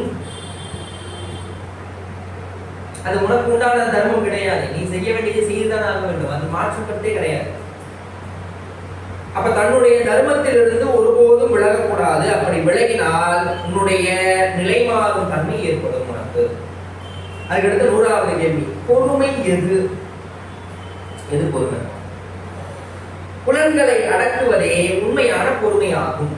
அது உனக்கு உண்டான தர்மம் கிடையாது. நீ செய்ய வேண்டியதை செய்துதான் ஆக வேண்டும். அது மாற்றப்பட்டே கிடையாது. அப்ப தன்னுடைய தர்மத்திலிருந்து ஒருபோதும் விலகக்கூடாது. அப்படி விலகினால் உன்னுடைய நிலை மாறும் தன்மை ஏற்படும் உனக்கு. அதுக்கடுத்து 100வது கேள்வி, பொறுமை எது? எது பொறுமை? புலன்களை அடக்குவதே உண்மையான பொறுமையாகும்.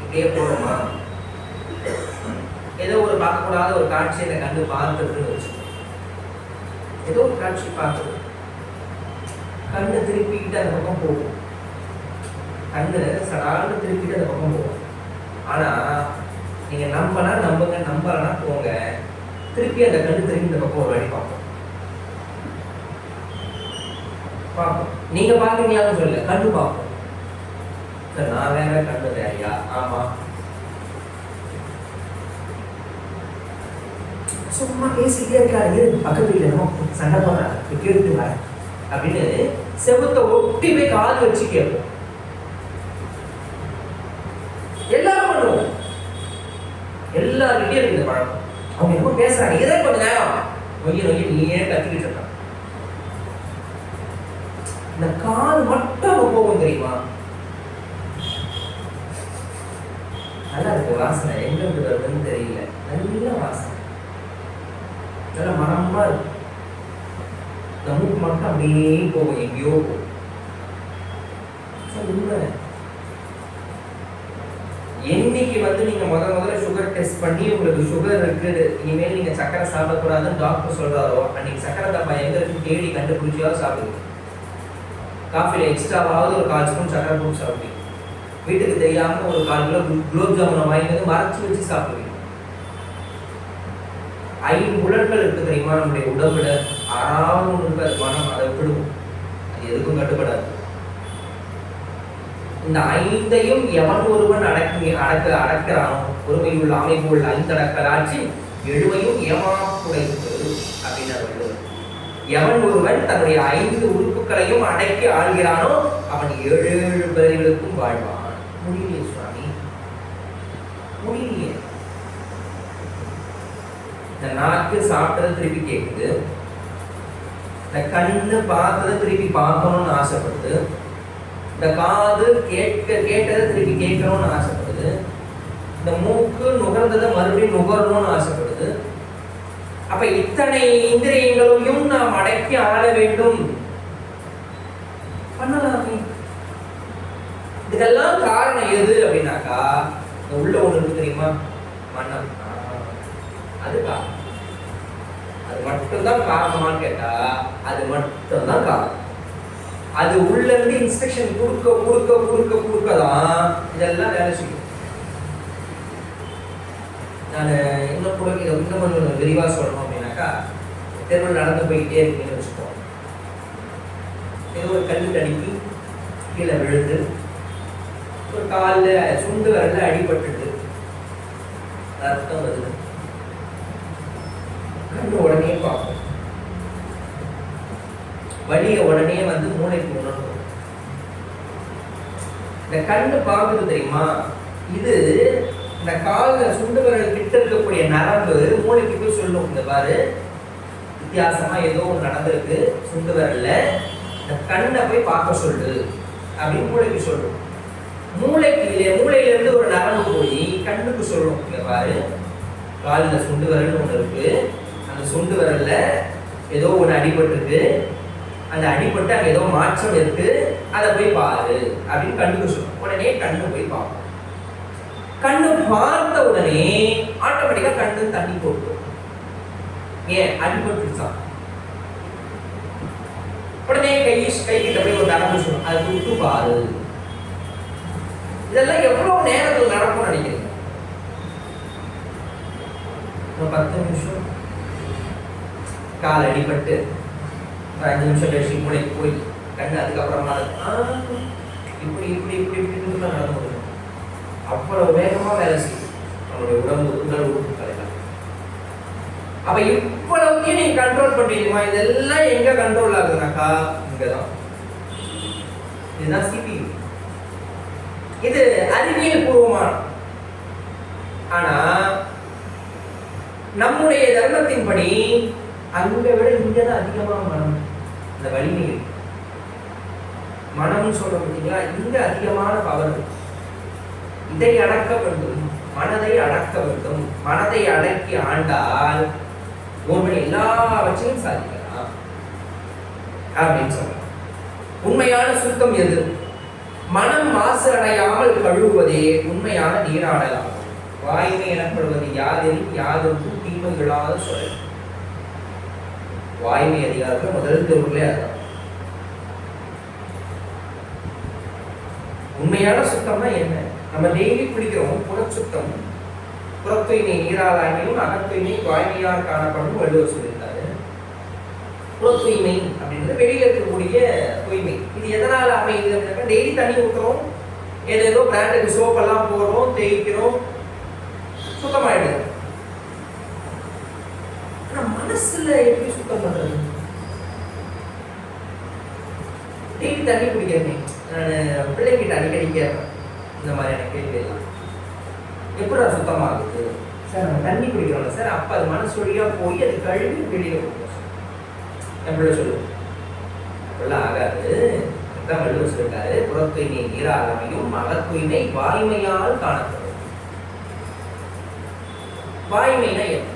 இப்படியே போறோமா? ஏதோ ஒரு பார்க்கக்கூடாத ஒரு காட்சி அந்த கண்டு பார்த்துன்னு வச்சுக்கோ. ஏதோ ஒரு காட்சி பார்க்குது, கண்ணு திருப்பிக்கிட்டு அந்த பக்கம் போகும். கண்ணு சடால்னு திருப்பிட்டு அந்த பக்கம் போகும். ஆனா நீங்க நம்பனா நம்புங்க, நம்பலனா போங்க, திருப்பி அந்த கண்ணு திருப்பி இந்த பக்கம் ஒரு வாட்டி பார்ப்போம். பார்ப்போம். நீங்க பாக்குறீங்களான்னு சொல்லல, கண்ணு பார்ப்போம். சார் நான் வேற, கண்ணு வேறையா? ஆமா. சும்மா பேசிக்கிட்டே இருக்காரு, பக்கத்து வீட்டுல நம்ம சண்டை போடுறாங்க, கேட்டு வர அப்படின்னு செவுத்த ஒட்டி போய் காது வச்சு கேட்போம். எல்லாரும் பண்ணுவோம். எல்லார்கிட்டயும் இருக்குது பழக்கம். அவங்க எப்ப பேசுறாங்க, எதை கொஞ்ச நேரம் நொய்ய நொய்ய நீ ஏன் கத்திக்கிட்டு இருக்க? இந்த காது மட்டும் போகும் தெரியுமா? நல்லா இருக்கு வாசனை, எங்க இருந்து வருதுன்னு தெரியல, நல்ல வாசனை, நல்ல மரமா இருக்கு. இந்த மூக்கு மட்டும் அப்படியே போகும், எங்கேயோ போகும். என்னைக்கு வந்து நீங்க முதல்ல சுகர் டெஸ்ட் பண்ணி உங்களுக்கு சுகர் இருக்கு, இனிமேல் நீங்க சக்கரை சாப்பிடக்கூடாதுன்னு டாக்டர் சொல்றாரோ, அன்னைக்கு சக்கரை டப்பா எங்க இருக்கு தேடி கண்டுபிடிச்சியாவது சாப்பிடுங்க. காஃபில எக்ஸ்ட்ராவாவது ஒரு 1/4 ஸ்பூன் சக்கரை போட்டு சாப்பிடுவீங்க. வீட்டுக்கு தெரியாம ஒரு 1/4 கிலோ குலோப் ஜாமுனை வாங்கி வந்து மறைச்சு வச்சு சாப்பிடுவீங்க. 5 புலன்கள் இருக்கு தெரியுமா நம்முடைய உடம்புல? 6வது ஒன்று இருக்கு, அது மனம், அதை விடுவோம், அது எதுக்கும் கட்டுப்படாது. இந்த 5ஐயும் எவன் ஒருவன் அடக்கிறானோ, பொறுமையுள்ள அமைப்பு உள்ள 5 அடக்கலாட்சி 7ஐயும் ஏமாப்புடைத்து அப்படின்னு சொல்லுவது. எவன் ஒருவன் தன்னுடைய 5 உறுப்புகளையும் அடக்கி ஆள்கிறானோ அவன் 7 பிறவிகளுக்கும் வாழ்வான். முடியலையே சுவாமி, முடியலையே. இந்த நாக்கு சாப்பிட்டதை திருப்பி கேட்குது, இந்த கண்ணு பார்த்ததை திருப்பி பார்க்கணும்னு ஆசைப்படுது, இந்த காது கேட்டதை திருப்பி கேட்கணும்னு ஆசைப்படுது, இந்த மூக்கு நுகர்ந்ததை மறுபடியும் நுகரணும்னு ஆசைப்படுது. அப்ப இத்தனை இந்திரியங்களையும் நாம் அடக்கி ஆள வேண்டும். பண்ணலாமே. இதெல்லாம் காரணம் எது அப்படின்னாக்கா, உள்ள ஒண்ணு இருக்கு தெரியுமா? மனம். அது காரணம். அது மட்டும்தான் காரணமான்னு கேட்டா அது மட்டும்தான் காரணம். அது உள்ள இருந்து இன்ஸ்ட்ரக்ஷன் கொடுக்க கொடுக்க கொடுக்க கொடுக்கதான் இதெல்லாம் வேலை செய்யும். நான் இன்னும் கூட இன்னும் கொஞ்சம் விரிவாக சொல்லணும் அப்படின்னாக்கா, தெருவில் நடந்து போய்கிட்டே இருக்கீங்கன்னு வச்சுக்கோம். ஏதோ ஒரு கல்வி அடிக்கி கீழே விழுந்து ஒரு காலில் சுண்டு வரல அடிபட்டுட்டு ரத்தம் வருது. கண்ணு உடனே பார்க்கும், வலிய உடனே வந்து மூளைக்கு உணர்ந்துடும். இந்த கண்ணு பார்க்குது தெரியுமா, இது இந்த காலில் சுண்டு விரல் கிட்ட இருக்கக்கூடிய நரம்பு மூளைக்கு போய் சொல்லும், இந்த பாரு வித்தியாசமா ஏதோ ஒன்று நடந்திருக்கு சுண்டு விரல்ல, இந்த கண்ணை போய் பார்க்க சொல்லு அப்படின்னு மூளைக்கு சொல்லும். மூளையில இருந்து ஒரு நரம்பு போய் கண்ணுக்கு சொல்லும், இங்க பாரு காலில் சுண்டு விரல்னு ஒன்று இருக்கு, அந்த சுண்டு விரல்ல ஏதோ ஒன்று அடிபட்டிருக்கு, அந்த அடிபட்டு அங்கே ஏதோ மாற்றம் இருக்கு, அதை போய் பாரு அப்படின்னு கண்ணுக்கு சொல்லும். உடனே கண்ணு போய் பார்ப்போம். கண்ணு பார்த்த உடனே ஆட்டோமேட்டிக்கா கண்ணு தண்ணி போட்டு, ஏன் அடிபட்டுருச்சான். உடனே கை கிட்ட போய் ஒரு நரம்பு சொல்லும், அதை விட்டு பாரு. இதெல்லாம் எவ்வளவு நேரத்தில் நடக்கும்னு நினைக்கிறீங்க? 10 நிமிஷம். கால் அடிபட்டு 5 நிமிஷம் கழிச்சு மூளைக்கு போய் கண்ணு அதுக்கப்புறமா இப்படி இப்படி இப்படி இப்படி தான் நடந்து முடியும். அவ்வளவு வேகமா வேலை செய்யும் நம்மளுடைய உடல் உறுப்புகளை. அப்ப இவ்வளவுக்கே நீங்க கண்ட்ரோல் பண்றீங்களா? இதெல்லாம் எங்க கண்ட்ரோல் ஆகுதுனாக்கா இங்கதான். இதுதான் சிபியு. இது அறிவியல் பூர்வமான. ஆனா நம்முடைய தர்மத்தின்படி அங்க விட இங்கதான் அதிகமா மனம், இந்த வலிமை மனம்னு சொல்ல பார்த்தீங்களா, இங்க அதிகமான பவர். இதை அடக்க வேண்டும், மனதை அடக்க வேண்டும். மனதை அடக்கி ஆண்டால் ஒருவன் எல்லாவற்றையும் சாதிக்கலாம் அப்படின்னு சொல்லலாம். உண்மையான சுத்தம் எது? மனம் மாசு அடையாமல் கழுவுவதே உண்மையான நீராடலாம். வாய்மை எனப்படுவது யாதெனின் யாதொன்றும் தீமைகளாத சொல். வாய்மை அதிகாரத்தில் முதல் தெருவுலே அதான். உண்மையான சுத்தம்னா என்ன? நம்ம டெய்லி குடிக்கிறோம் புறச்சுத்தம், புற தூய்மை நீராளாமையும் அகத்தூய்மை வாய்மையால் காணப்படும் வள்ளுவர் சொல்லியிருக்காரு. புற தூய்மை அப்படின்றது வெளியில இருக்கக்கூடிய தூய்மை. இது எதனால அமையுது அப்படின்னா, டெய்லி தண்ணி ஊற்றுறோம், ஏதேதோ பிராண்டுக்கு சோப்பெல்லாம் போடுறோம், தேய்க்கிறோம், சுத்தமாயிடுது. ஆனா மனசுல எப்படி சுத்தம் பண்றது? டெய்லி தண்ணி குடிக்கிறேன், நான் பிள்ளைங்கிட்ட அடிக்கடி கேட்பேன் இந்த மாதிரியான கேள்வி எல்லாம். எப்படி சுத்தமாகுது சார்? நம்ம தண்ணி குடிக்கிறோம்ல சார், அப்ப அது மனசு வழியா போய் அது கழுவி வெளியில கொடுக்கும். என் பிள்ளை சொல்லுவோம், அப்படிலாம் ஆகாது. அதான் வள்ளுவர் சொல்லிட்டாரு, புற தூய்மை நீராளாமையும் அகத்தூய்மை வாய்மையால் காணப்படும். வாய்மைனா என்ன?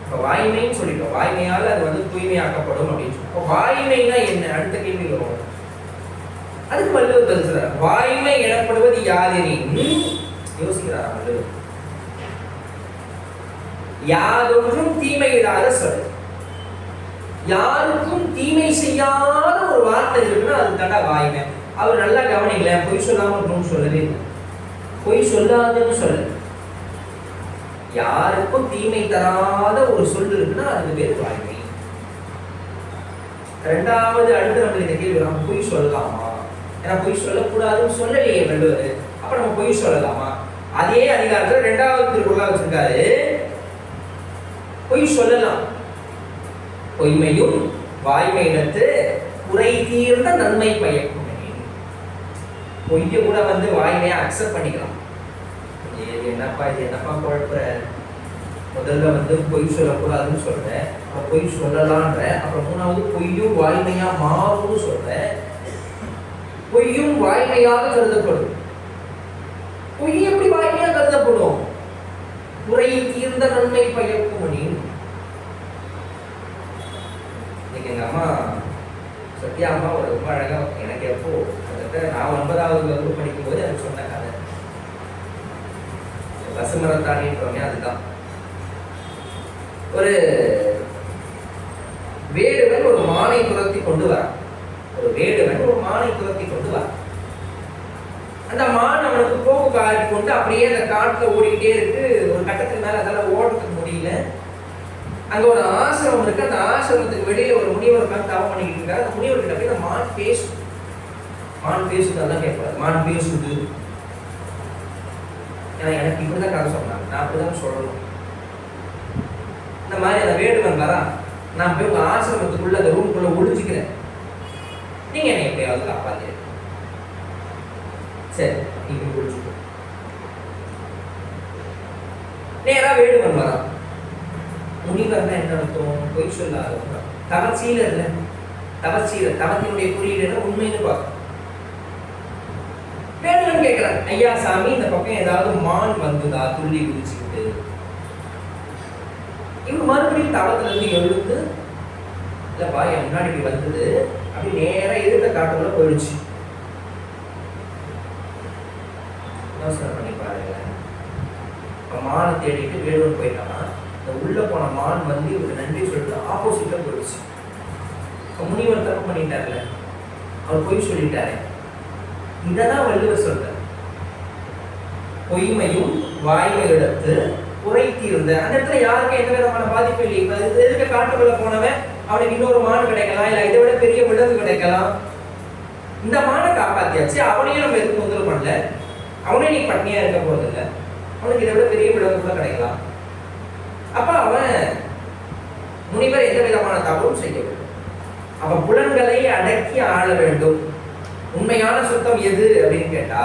இப்ப வாய்மைன்னு சொல்லிட்டோம், வாய்மையால் அது வந்து தூய்மையாக்கப்படும் அப்படின்னு சொல்லி. வாய்மைனா என்ன? அடுத்த கேள்வி வரும். அதுக்கு வள்ளுவர் பதில் சொல்றார், வாய்மை எனப்படுவது யாதெனின், யோசிக்கிறார் வள்ளுவர், யாதொன்றும் தீமையிடாத சொல். யாருக்கும் தீமை செய்யாத ஒரு வார்த்தை இருக்குன்னா அது தாண்டா வாய்மை. அவர் நல்லா கவனிக்கல, பொய் சொல்லாம இருக்கணும்னு சொல்லவே இல்லை, பொய் சொல்லாதுன்னு சொல்லல. யாருக்கும் தீமை தராத ஒரு சொல் இருக்குன்னா அது பேர் வாய்மை. ரெண்டாவது அடுத்து நம்ம இந்த கேள்வி, நம்ம பொய் சொல்லலாமா? ஏன்னா பொய் சொல்லக்கூடாதுன்னு சொல்லலையே வள்ளுவர், அப்ப நம்ம பொய் சொல்லலாமா? அதே அதிகாரத்தில் 2வது திருக்குறளா வச்சிருக்காரு, பொய் சொல்லலாம். பொய்மையும் வாய்மையினத்து குறை தீர்ந்த நன்மை பயக்கும். பொய்ய கூட வந்து வாய்மையை அக்செப்ட் பண்ணிக்கலாம். என்னப்பா இது, என்னப்பா குழப்பற, முதல்ல வந்து பொய் சொல்லக்கூடாதுன்னு சொல்றேன், அப்புறம் பொய் சொல்லலான்ற, அப்புறம் 3வது பொய்யும் வாய்மையா மாறும்னு சொல்றேன். பொய்யும் வாய்மையாக கருதப்படும். பொய் எப்படி வாய்மையா கருதப்படும்? குறை தீர்ந்த நன்மை பயக்கும். இன்னைக்கு எங்க அம்மா சத்யா அம்மா ஒரு ரொம்ப அழகா, எனக்கு எப்போ நான் 9வது வகுப்பு படிக்கும் போது எனக்கு சொன்ன கதை, பசுமரத்தாணின்றவங்க அதுதான். ஒரு வேடுவன் ஒரு மானை துரத்தி கொண்டு வர, ஒரு வேடுவன் ஒரு மானை துரத்தி கொண்டு வர, அந்த மான் அவனுக்கு போக்கு காட்டி கொண்டு அப்படியே அந்த காட்டுல ஓடிக்கிட்டே இருக்கு. ஒரு கட்டத்துக்கு மேல அதெல்லாம் ஓடுறதுக்கு முடியல. அங்க ஒரு ஆசிரமம் இருக்கு. அந்த ஆசிரமத்துக்கு வெளியில ஒரு முனிவர் உட்காந்து தவம் பண்ணிக்கிட்டு இருக்காரு. அந்த முனிவர் கிட்ட போய் மான் பேசுது. மான் பேசுது, அதான் கேட்கக்கூடாது. மான் பேசுது. ஏன்னா எனக்கு இப்படிதான் கதை சொன்னாங்க, நான் அப்படிதான் சொல்லணும். இந்த மாதிரி அந்த வேடுவன் வரா, நான் போய் உங்க ஆசிரமத்துக்குள்ள அந்த ரூம்குள்ள ஒழிச்சுக்கிறேன், நீங்க என்னை எப்படியாவது காப்பாத்து. சரி, நீங்க ஒழிச்சுக்கோ. நேரா வேடுவன் வரா. முனிவர்னா என்ன அர்த்தம்? பொய் சொல்லாத தவச்சீலர் இல்ல, தவச்சீலர். தவத்தினுடைய குறியீடு உண்மைன்னு பார்க்கணும். வேடுவன் கேட்கிறான், ஐயா சாமி, இந்த பக்கம் ஏதாவது மான் வந்துதா துள்ளி குதிச்சுக்கிட்டு? இவங்க மறுபடியும் தவத்துல இருந்து எழுந்து, இல்லப்பா என் முன்னாடி இப்படி வந்தது, அப்படி நேரா இருந்த காட்டுக்குள்ள போயிடுச்சு. யோசனை பண்ணி பாருங்க. மானை தேடிட்டு வேடுவன் போயிட்டானா, உள்ள போன மான் வந்து இவருக்கு நன்றி சொல்லிட்டு ஆப்போசிட்ல போயிடுச்சு. முனிவர் தப்பு பண்ணிட்டார்ல, அவர் பொய் சொல்லிட்டாரு. இததான் வள்ளுவர் சொல்றார், பொய்மையும் வாய்மை எடுத்து குறைத்தீர்ந்த. அந்த இடத்துல யாருக்கும் எந்த விதமான பாதிப்பு இல்லை. இப்ப இருக்க காட்டுக்குள்ள போனவன் அவனுக்கு இன்னொரு மான் கிடைக்கலாம், இல்ல இதை விட பெரிய விலங்கு கிடைக்கலாம். இந்த மானை காப்பாத்தியாச்சு, அவனையும் நம்ம எதுவும் தொந்தரவு பண்ணல, அவனே நீ பட்னியா இருக்க போறது இல்லை, அவனுக்கு இதை விட பெரிய விலங்கு கூட கிடைக்கலாம். அப்ப அவன் முனிவர் எந்த விதமான தவறும் செய்ய வேண்டும். அவன் புலன்களை அடக்கி ஆள வேண்டும். உண்மையான சுத்தம் எது அப்படின்னு கேட்டா,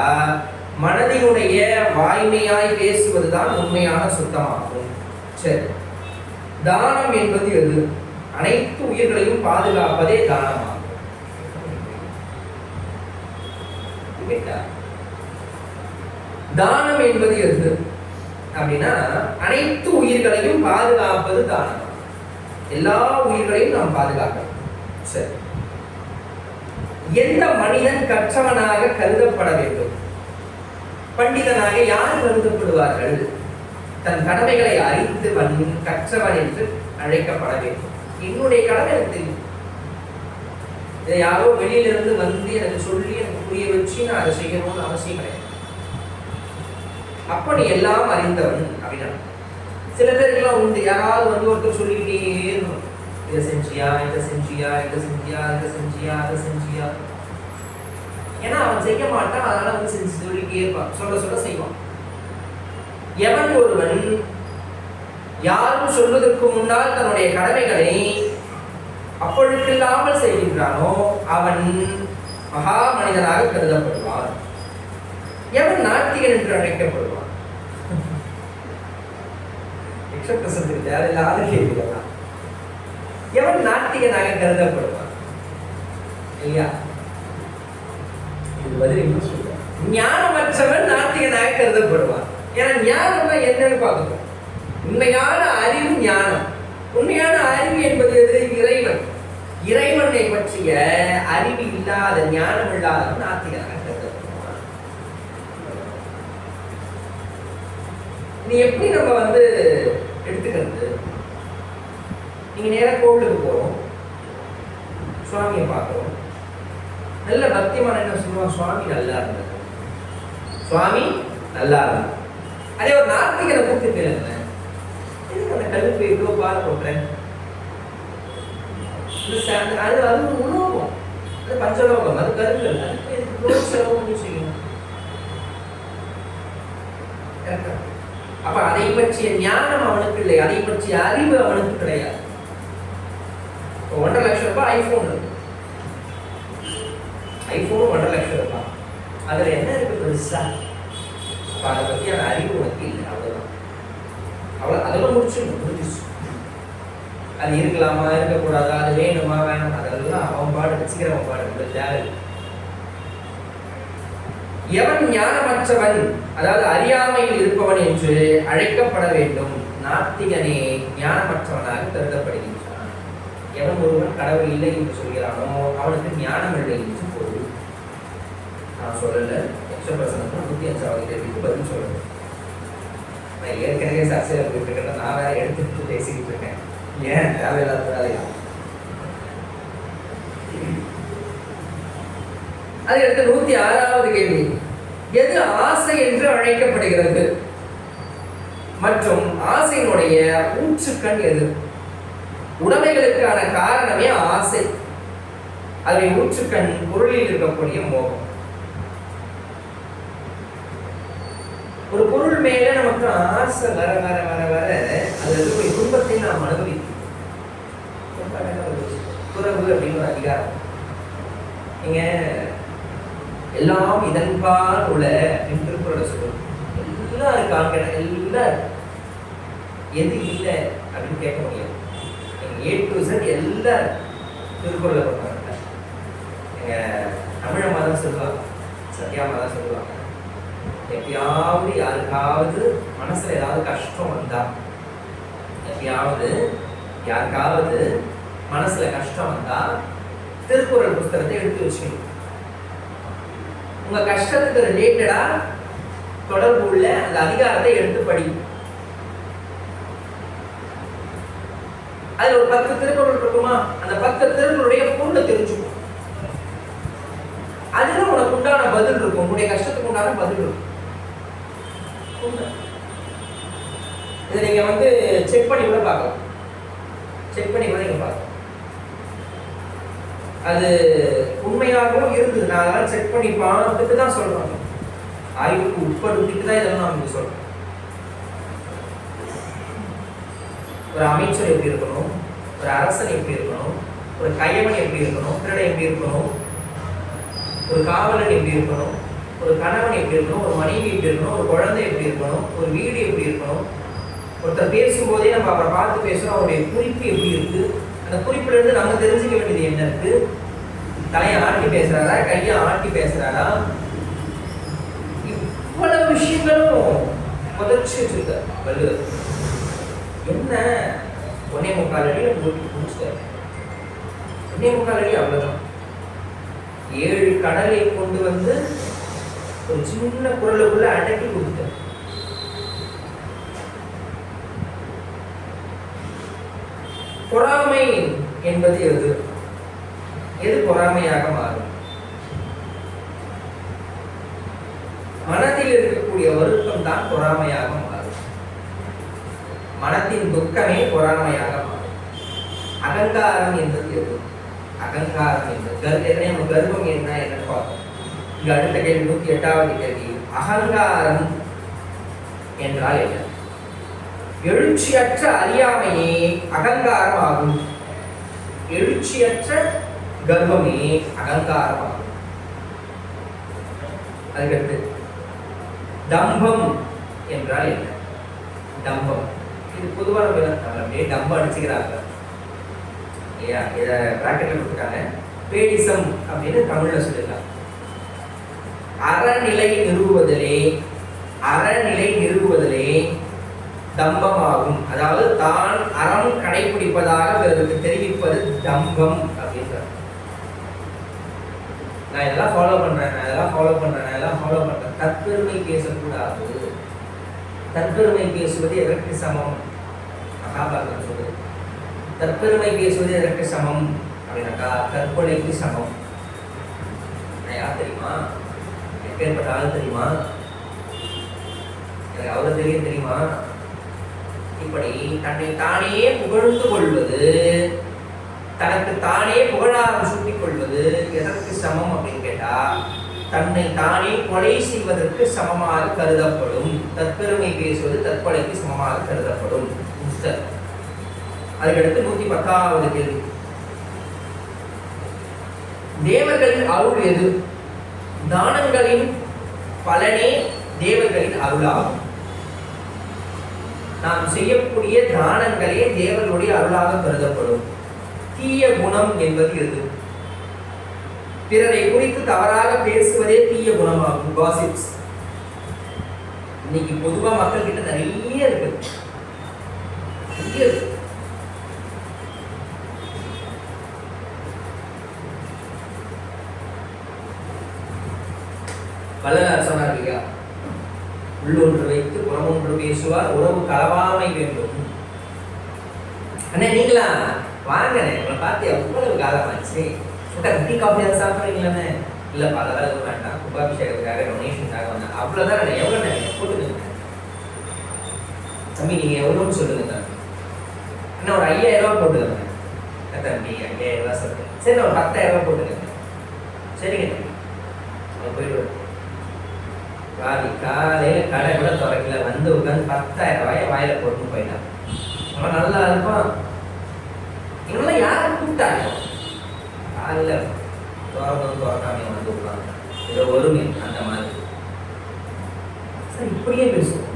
மனதினுடைய வாய்மையாய் பேசுவதுதான் உண்மையான சுத்தமாகும். சரி, தானம் என்பது எது? அனைத்து உயிர்களையும் பாதுகாப்பதே தானமாகும். தானம் என்பது எது அப்படின்னா, அனைத்து உயிர்களையும் பாதுகாப்பது தானம். எல்லா உயிர்களையும் நாம் பாதுகாக்கணும். சரி, எந்த மனிதன் கற்றவனாக கருதப்பட வேண்டும்? பண்டிதனாக யார் கருதப்படுவார்கள்? தன் கடமைகளை அறிந்தவன் கற்றவன் என்று அழைக்கப்பட வேண்டும். என்னுடைய கடமை எனக்கு தெரியும், இதை யாரோ வெளியிலிருந்து வந்து எனக்கு சொல்லி எனக்கு புரிய வச்சு நான் அதை செய்யணும்னு அவசியம் கிடையாது. அப்ப நீ எல்லாம் அறிந்தவன் அப்படின்னா. சில பேருக்கெல்லாம் உண்டு, யாராவது வந்து ஒருத்தர் சொல்லிக்கிட்டே இருக்கணும், இதை செஞ்சியா, இதை செஞ்சியா, இதை செஞ்சியா, இதை செஞ்சியா, அதை செஞ்சியா. ஏன்னா அவன் செய்ய மாட்டான், அதனால வந்து செஞ்சு சொல்லிக்கிட்டே இருப்பான், சொல்ல சொல்ல செய்வான். எவன் ஒருவன் யாரும் சொல்வதற்கு முன்னால் தன்னுடைய கடமைகளை அப்பொழுதில்லாமல் செய்கின்றானோ அவன் மகா மனிதனாக கருதப்படுவான். எவன் நாத்திகன் என்று அழைக்கப்படுவான்? எவன் நாத்திகனாக கருதப்படுவான்? இல்லையா? இது பதில் என்ன சொல்ற? ஞானமற்றவன் நாத்திகனாக கருதப்படுவான். ஏன்னா ஞானம்னா என்னன்னு பார்க்கணும். உண்மையான அறிவு ஞானம். உண்மையான அறிவு என்பது இறைவன். இறைவனை பற்றிய அறிவு இல்லாத, ஞானம் இல்லாதவன் நாத்திகனாக கருதப்படுவான். நீ எப்படி நம்ம வந்து எடுத்துக்கிறது? நீங்க நேரம் கோவிலுக்கு போறோம், சுவாமியை பார்க்கிறோம், நல்ல பக்திமான என்ன சொல்லுவான்? சுவாமி நல்லா இருந்தது, சுவாமி நல்லா இருந்தார். அதே ஒரு நாத்திகனை கூப்பிட்டு கேளுங்க, எதுக்கு அந்த கல்வி இவ்வளோ பால் போட்டுறேன்? அது அது உலோகம், அது பஞ்சலோகம், அது கருங்கல், அதுக்கு இவ்வளோ செலவு பண்ணி செய்யணும். அப்ப அதை பற்றிய ஞானம் அவனுக்கு இல்லை, அதை பற்றிய அறிவு அவனுக்கு கிடையாது. 1.5 லட்சம் ரூபாய் ஐபோன் இருக்கு, ஐபோன் 1.5 லட்சம் ரூபாய், அதுல என்ன இருக்கு பெருசா? அப்ப அதை பத்தியான அறிவு உனக்கு இல்லை, அவ்வளவுதான். அதெல்லாம் முடிச்சிருச்சு. அது இருக்கலாமா, இருக்கக்கூடாதா, அது வேணுமா வேணும், அதெல்லாம் அவன் பாடு வச்சுக்கிறவன் பாடு தேவை. எவன் ஞானமற்றவன், அதாவது அறியாமையில் இருப்பவன் என்று அழைக்கப்பட வேண்டும். நாத்திகனே ஞானமற்றவனாக கருதப்படுகின்றான். எவன் ஒருவன் கடவுள் இல்லை என்று சொல்கிறானோ அவனுக்கு ஞானம் இல்லை என்று பொருள். நான் சொல்லல, யக்ஷபிரசனத்துக்கு 105வது கேள்விக்கு பதில் சொல்லணும். நான் ஏற்கனவே சர்ச்சையில் போயிட்டு இருக்கேன், நான் வேற எடுத்து பேசிக்கிட்டு இருக்கேன். ஏன் தேவையில்லாத வேலையா? அதுக்கடுத்து 106வது கேள்வி, எது ஆசை என்று அழைக்கப்படுகிறது மற்றும் ஆசையினுடைய ஊற்றுக்கண் எது? உடைமைகளுக்கான காரணமே ஆசை, அதை ஊற்றுக்கண் பொருளில் இருக்கக்கூடிய மோகம். ஒரு பொருள் மேல நமக்கு ஆசை வர வர வர வர அது இருக்கக்கூடிய துன்பத்தை நாம் அனுபவிக்கும். துறவு அப்படின்னு ஒரு அதிகாரம், நீங்க எல்லாம் இதன்பால் உள்ள திருக்குறளை சொல்லுவோம். எல்லாம் இருக்காங்க, எல்லாம் எது இல்லை அப்படின்னு கேட்க முடியாது. A to Z எல்லாம் திருக்குறளை பண்ணுவாங்க. எங்க தமிழ மாதம் சொல்லுவாங்க, சத்யா மாதம் சொல்லுவாங்க, எப்பயாவது யாருக்காவது மனசுல ஏதாவது கஷ்டம் வந்தா, எப்பயாவது யாருக்காவது மனசுல கஷ்டம் வந்தா திருக்குறள் புஸ்தகத்தை எடுத்து வச்சுக்கணும். உங்க கஷ்டத்துக்கு ரிலேட்டடா தொடர்பு உள்ள அந்த அதிகாரத்தை எடுத்து படி. அதுல ஒரு 10 திருக்குறள் இருக்குமா, அந்த 10 திருக்குறளுடைய பொருளை தெரிஞ்சுக்கும். அதுல உனக்கு உண்டான பதில் இருக்கும், உன்னுடைய கஷ்டத்துக்கு உண்டான பதில் இருக்கும். இதை நீங்க செக் பண்ணி கூட பார்க்கலாம், செக் பண்ணி கூட நீங்க பார்க்கலாம். அது உண்மையாகவும் இருந்தது. நான் அதெல்லாம் செக் பண்ணி பார்த்துட்டு தான் சொல்றேன், ஆய்வுக்கு உட்படுத்திட்டு தான் இதெல்லாம் நான் சொல்றேன். ஒரு அமைச்சர் எப்படி இருக்கணும், ஒரு அரசன் எப்படி இருக்கணும், ஒரு கையவன் எப்படி இருக்கணும், திருடன் எப்படி இருக்கணும், ஒரு காவலன் எப்படி இருக்கணும், ஒரு கணவன் எப்படி இருக்கணும், ஒரு மனைவி எப்படி இருக்கணும், ஒரு குழந்தை எப்படி இருக்கணும், ஒரு வீடு எப்படி இருக்கணும். ஒருத்தர் பேசும்போதே நம்ம அவரை பார்த்து பேசுறோம், அவருடைய குறிப்பு எப்படி இருக்கு, அந்த குறிப்புல இருந்து நம்ம தெரிஞ்சுக்க வேண்டியது என்ன இருக்கு. தலையை ஆட்டி பேசுறாரா, கையை ஆட்டி பேசுறாரா, இவ்வளவு விஷயங்களும் புதைச்சி வச்சிருக்க வள்ளுவர். என்ன 1.25 அடி முடிச்சுட்டாரு, 1.25 அடி அவ்வளவுதான். 7 கடலை கொண்டு ஒரு சின்ன குரலுக்குள்ள அடக்கி கொடுத்தார். பொறாமை என்பது எது? எது பொறாமையாக மாறும்? மனதில் இருக்கக்கூடிய வருத்தம் தான் பொறாமையாக மாறும். மனத்தின் துக்கமே பொறாமையாக மாறும். அகங்காரம் என்பது எது? அகங்காரம் என்பது நம்ம கர்வம் என்னன்னு பார்த்தோம். இங்க அடுத்த கேள்வி 108வது கேள்வி, அகங்காரம் என்றால் என்ன? எழுச்சியற்ற அறியாமையே அகங்காரம் ஆகும். எழுச்சியற்ற கர்வமே அகங்காரம் ஆகும். அதுக்கடுத்து தம்பம் என்றால் என்ன? தம்பம் இது பொதுவான விளக்கம், அப்படியே டம்பம் அடிச்சுக்கிறாங்க இல்லையா? இதை பிராக்கெட்ல கொடுத்துருக்காங்க. பேடிசம் அப்படின்னு தமிழ்ல சொல்லிருக்காங்க. அறநிலை நிறுவுவதிலே தம்பமாகும். அதாவது தான் அறம் கடைபிடிப்பதாக பிறருக்கு தெரிவிப்பது தம்பம் அப்படின்றார். நான் இதெல்லாம் ஃபாலோ பண்றேன், தற்பெருமை பேசக்கூடாது. தற்பெருமை பேசுவது எதற்கு சமம்? மகாபாரதம் சொல்லுது. தற்பெருமை பேசுவது எதற்கு சமம் அப்படின்னாக்கா தற்கொலைக்கு சமம். நான் யார் தெரியுமா? எப்பேற்பட்ட ஆள் தெரியுமா? எனக்கு அவ்வளவு தெரியுமா? இப்படி தன்னை தானே புகழ்ந்து கொள்வது, தனக்கு தானே புகழாரம் சூட்டிக் கொள்வது எதற்கு சமம் அப்படின்னு கேட்டா தன்னை தானே கொலை செய்வதற்கு சமமாக கருதப்படும். தற்பெருமை பேசுவது தற்கொலைக்கு சமமாக கருதப்படும். அதுக்கடுத்து 110வது கேள்வி, தேவர்களின் அருள் எது? தானங்களின் பலனே தேவர்களின் அருளாகும். நாம் செய்யக்கூடிய தானங்களே தேவர்களுடைய அருளாக கருதப்படும். தீய குணம் என்பது எது? பிறரை குறித்து தவறாக பேசுவதே தீய குணமாகும். காசிப்ஸ் இன்னைக்கு பொதுவா மக்கள் கிட்ட நிறைய இருக்கு. வள்ளலார் சொன்னார் இல்லையா, உள்ளொன்று வைத்து புறம் புறமொன்று பேசுவார் உறவு களவாமை வேண்டும். அண்ணே நீங்களா வாங்கண்ணே, உங்களை பார்த்து எவ்வளவு காலமாச்சு. டீ காஃபி அதை சாப்பிட்றீங்களாண்ணே? இல்லை பலராக வேண்டாம், கும்பாபிஷேகத்துக்காக டொனேஷனுக்காக வந்தேன். அவ்வளோதான். எவ்வளோண்ணே போட்டுக்கங்க தம்பி, நீங்கள் எவ்வளோன்னு சொல்லுங்க அண்ணா. ஒரு 5000 போட்டுக்கங்க தம்பி. 5000 சொல்லுங்க. சரி ஒரு 10,000 போட்டுக்கங்க. சரிங்க தம்பி போயிடுவோம். காலையில் கடை கூட திறக்கல, வந்து உட்காந்து 10,000 வாயில போட்டுன்னு போயிட்டான். அவன் நல்லா இருப்பான். இவங்கெல்லாம் யாரும் கூப்பிட்டாங்க? காலையில் திறக்காம வந்து உட்காந்து ஏதோ ஒருமை அந்த மாதிரி. சரி இப்படியே பேசுவோம்.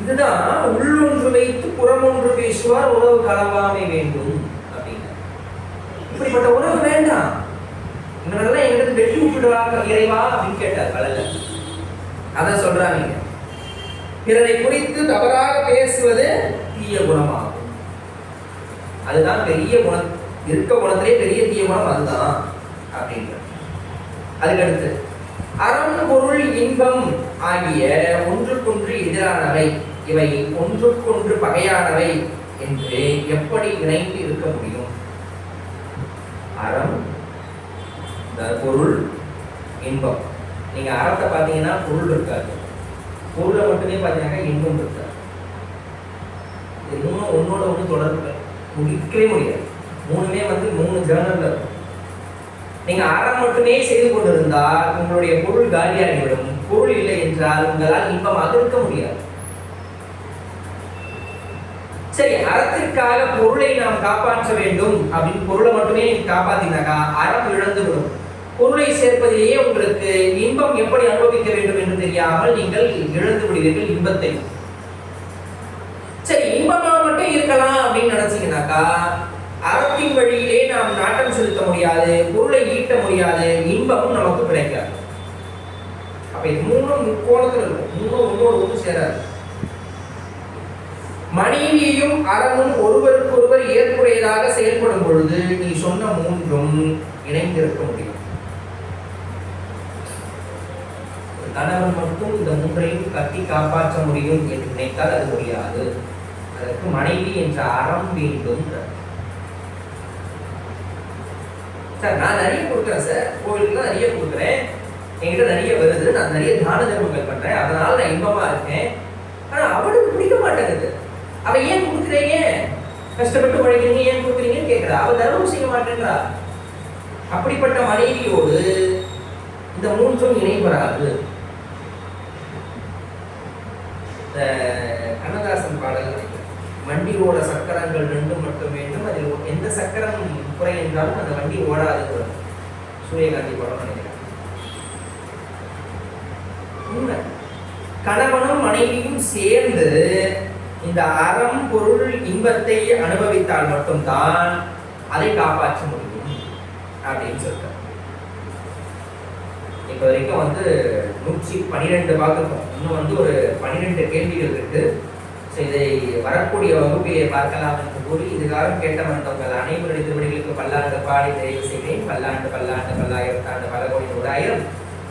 இதுதான் உள்ளொன்று வைத்து புறமொன்று பேசுவார் உறவு களவாமை வேண்டும் அப்படின்னு. இப்படிப்பட்ட உறவு வேண்டாம். இவனெல்லாம் எங்கிட்ட வெட்டி விட்டுடுவாங்க இறைவா அப்படின்னு கேட்டார் கடல்ல. அதான் சொல்றாங்க, பிறரை குறித்து தவறாக பேசுவது தீய குணமாகும். அதுதான் பெரிய குணம், இருக்க குணத்திலே பெரிய தீய குணம் அதுதான் அப்படின்ற. அதுக்கடுத்து அறம் பொருள் இன்பம் ஆகிய ஒன்றுக்கொன்று எதிரானவை, இவை ஒன்றுக்கொன்று பகையானவை என்று எப்படி இணைந்து இருக்க முடியும்? அறம், பொருள், இன்பம். நீங்க அறத்தை பார்த்தீங்கன்னா பொருள் இருக்காது, பொருளை மட்டுமே பார்த்தீங்கன்னா இன்பம் இருக்காது. இது மூணும் ஒன்னோட ஒன்று தொடர்பு முடிக்கவே முடியாது. மூணுமே வந்து 3 ஜேர்னல்ல இருக்கும். நீங்க அறம் மட்டுமே செய்து கொண்டிருந்தால் உங்களுடைய பொருள் காலியாகிவிடும். பொருள் இல்லை என்றால் உங்களால் இன்பமாக இருக்க முடியாது. சரி, அறத்திற்காக பொருளை நாம் காப்பாற்ற வேண்டும் அப்படின்னு பொருளை மட்டுமே நீங்க காப்பாத்தினாக்கா அறம் இழந்து விடும். பொருளை சேர்ப்பதிலேயே உங்களுக்கு இன்பம் எப்படி அனுபவிக்க வேண்டும் என்று தெரியாமல் நீங்கள் இழந்து விடுவீர்கள் இன்பத்தை. சரி, இன்பமாக மட்டும் இருக்கலாம் அப்படின்னு நினைச்சீங்கன்னாக்கா அறத்தின் வழியிலே நாம் நாட்டம் செலுத்த முடியாது, பொருளை ஈட்ட முடியாது, இன்பமும் நமக்கு கிடைக்காது. அப்ப இது மூணும் முக்கோணத்தில் இருக்கும், மூணும் ஒன்னோடு ஒன்று சேராது. மனைவியையும் அறமும் ஒருவருக்கொருவர் ஏற்புடையதாக செயல்படும் பொழுது நீ சொன்ன மூன்றும் இணைந்திருக்க முடியும். கணவன் மட்டும் இந்த மூன்றையும் கட்டி காப்பாற்ற முடியும் என்று நினைத்தால் அது முடியாது. அதற்கு மனைவி என்ற அறம் வேண்டும். சார் நான் நிறைய கொடுக்குறேன் சார், கோவிலுக்கு நிறைய கொடுக்குறேன், என்கிட்ட நிறைய வருது, நான் நிறைய தான தர்மங்கள் பண்றேன், அதனால நான் இன்பமா இருக்கேன். ஆனா அவளுக்கு பிடிக்க மாட்டேங்குது. அவ ஏன் கொடுக்குறீங்க, கஷ்டப்பட்டு உழைக்கிறீங்க, ஏன் கொடுக்குறீங்கன்னு கேட்கிறா. அவ தர்மம் செய்ய மாட்டேங்கிறா. அப்படிப்பட்ட மனைவியோடு இந்த மூன்றும் இணைவராது. கண்ணதாசன் பாடல், வண்டியோட சக்கரங்கள் 2 மட்டும் வேண்டும், அதில் எந்த சக்கரம் குறை என்றாலும் அந்த வண்டி ஓடாது. சூரியகாந்தி படம் நினைக்கிறேன். கணவனும் மனைவியும் சேர்ந்து இந்த அறம் பொருள் இன்பத்தை அனுபவித்தால் மட்டும்தான் அதை காப்பாற்ற முடியும் அப்படின்னு சொல்றார். இப்ப வரைக்கும் வந்து 112 பார்த்துருக்கோம். இன்னும் வந்து ஒரு 12 கேள்விகள் இருக்கு. இதை வரக்கூடிய வகுப்பிலே பார்க்கலாம் என்று கூறி இதுகாரம் கேட்ட வந்தவங்கள் அனைவருடைய திருவடிகளுக்கு பல்லாண்டு பாடி நிறைவு செய்வேன். பல்லாண்டு பல்லாண்டு பல்லாயிரத்தாண்டு பல கோடி 100,000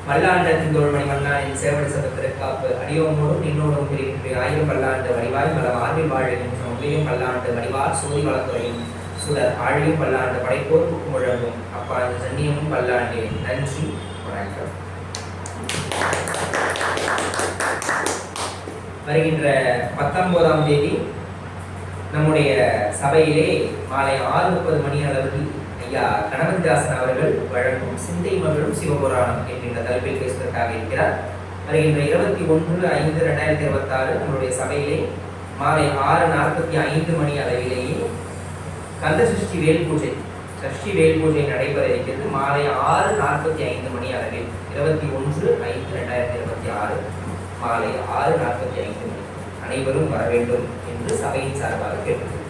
மல்லாண்டத்தின் தோல்மணி மன்னாரின் சேவடி சபத்திற்காப்பு அடியோமோடும் நின்னோடும் பிரிக்கின்ற 1000 பல்லாண்டு வடிவாய் பல ஆர்வில் வாழ்கின்ற உங்களையும் பல்லாண்டு வடிவார் சோதி வளத்துறையும் சுடர் ஆழியும் பல்லாண்டு படைப்போர் புக்கு முழங்கும் அப்பா இந்த சன்னியமும் பல்லாண்டே. நன்றி, வணக்கம். வருகின்ற 19ஆம் தேதி நம்முடைய சபையிலே மாலை 6:30 மணி அளவில் ஐயா கணபதிதாசன் அவர்கள் வழங்கும் சிந்தை மகளும் சிவபுராணம் என்கின்ற தலைப்பில் பேசுவதற்காக இருக்கிறார். வருகின்ற 21/5/2026 நம்மளுடைய சபையிலே மாலை 6:45 மணி அளவிலேயே கந்த சஷ்டி வேல் பூஜை, சஷ்டி வேல் பூஜை நடைபெற இருக்கிறது. மாலை 6:45 மணி அளவில் 21/5/2026 மாலை 6:45 மணி அனைவரும் வர வேண்டும் என்று சபையின் சார்பாக கேட்டுக்கொள்கிறேன்.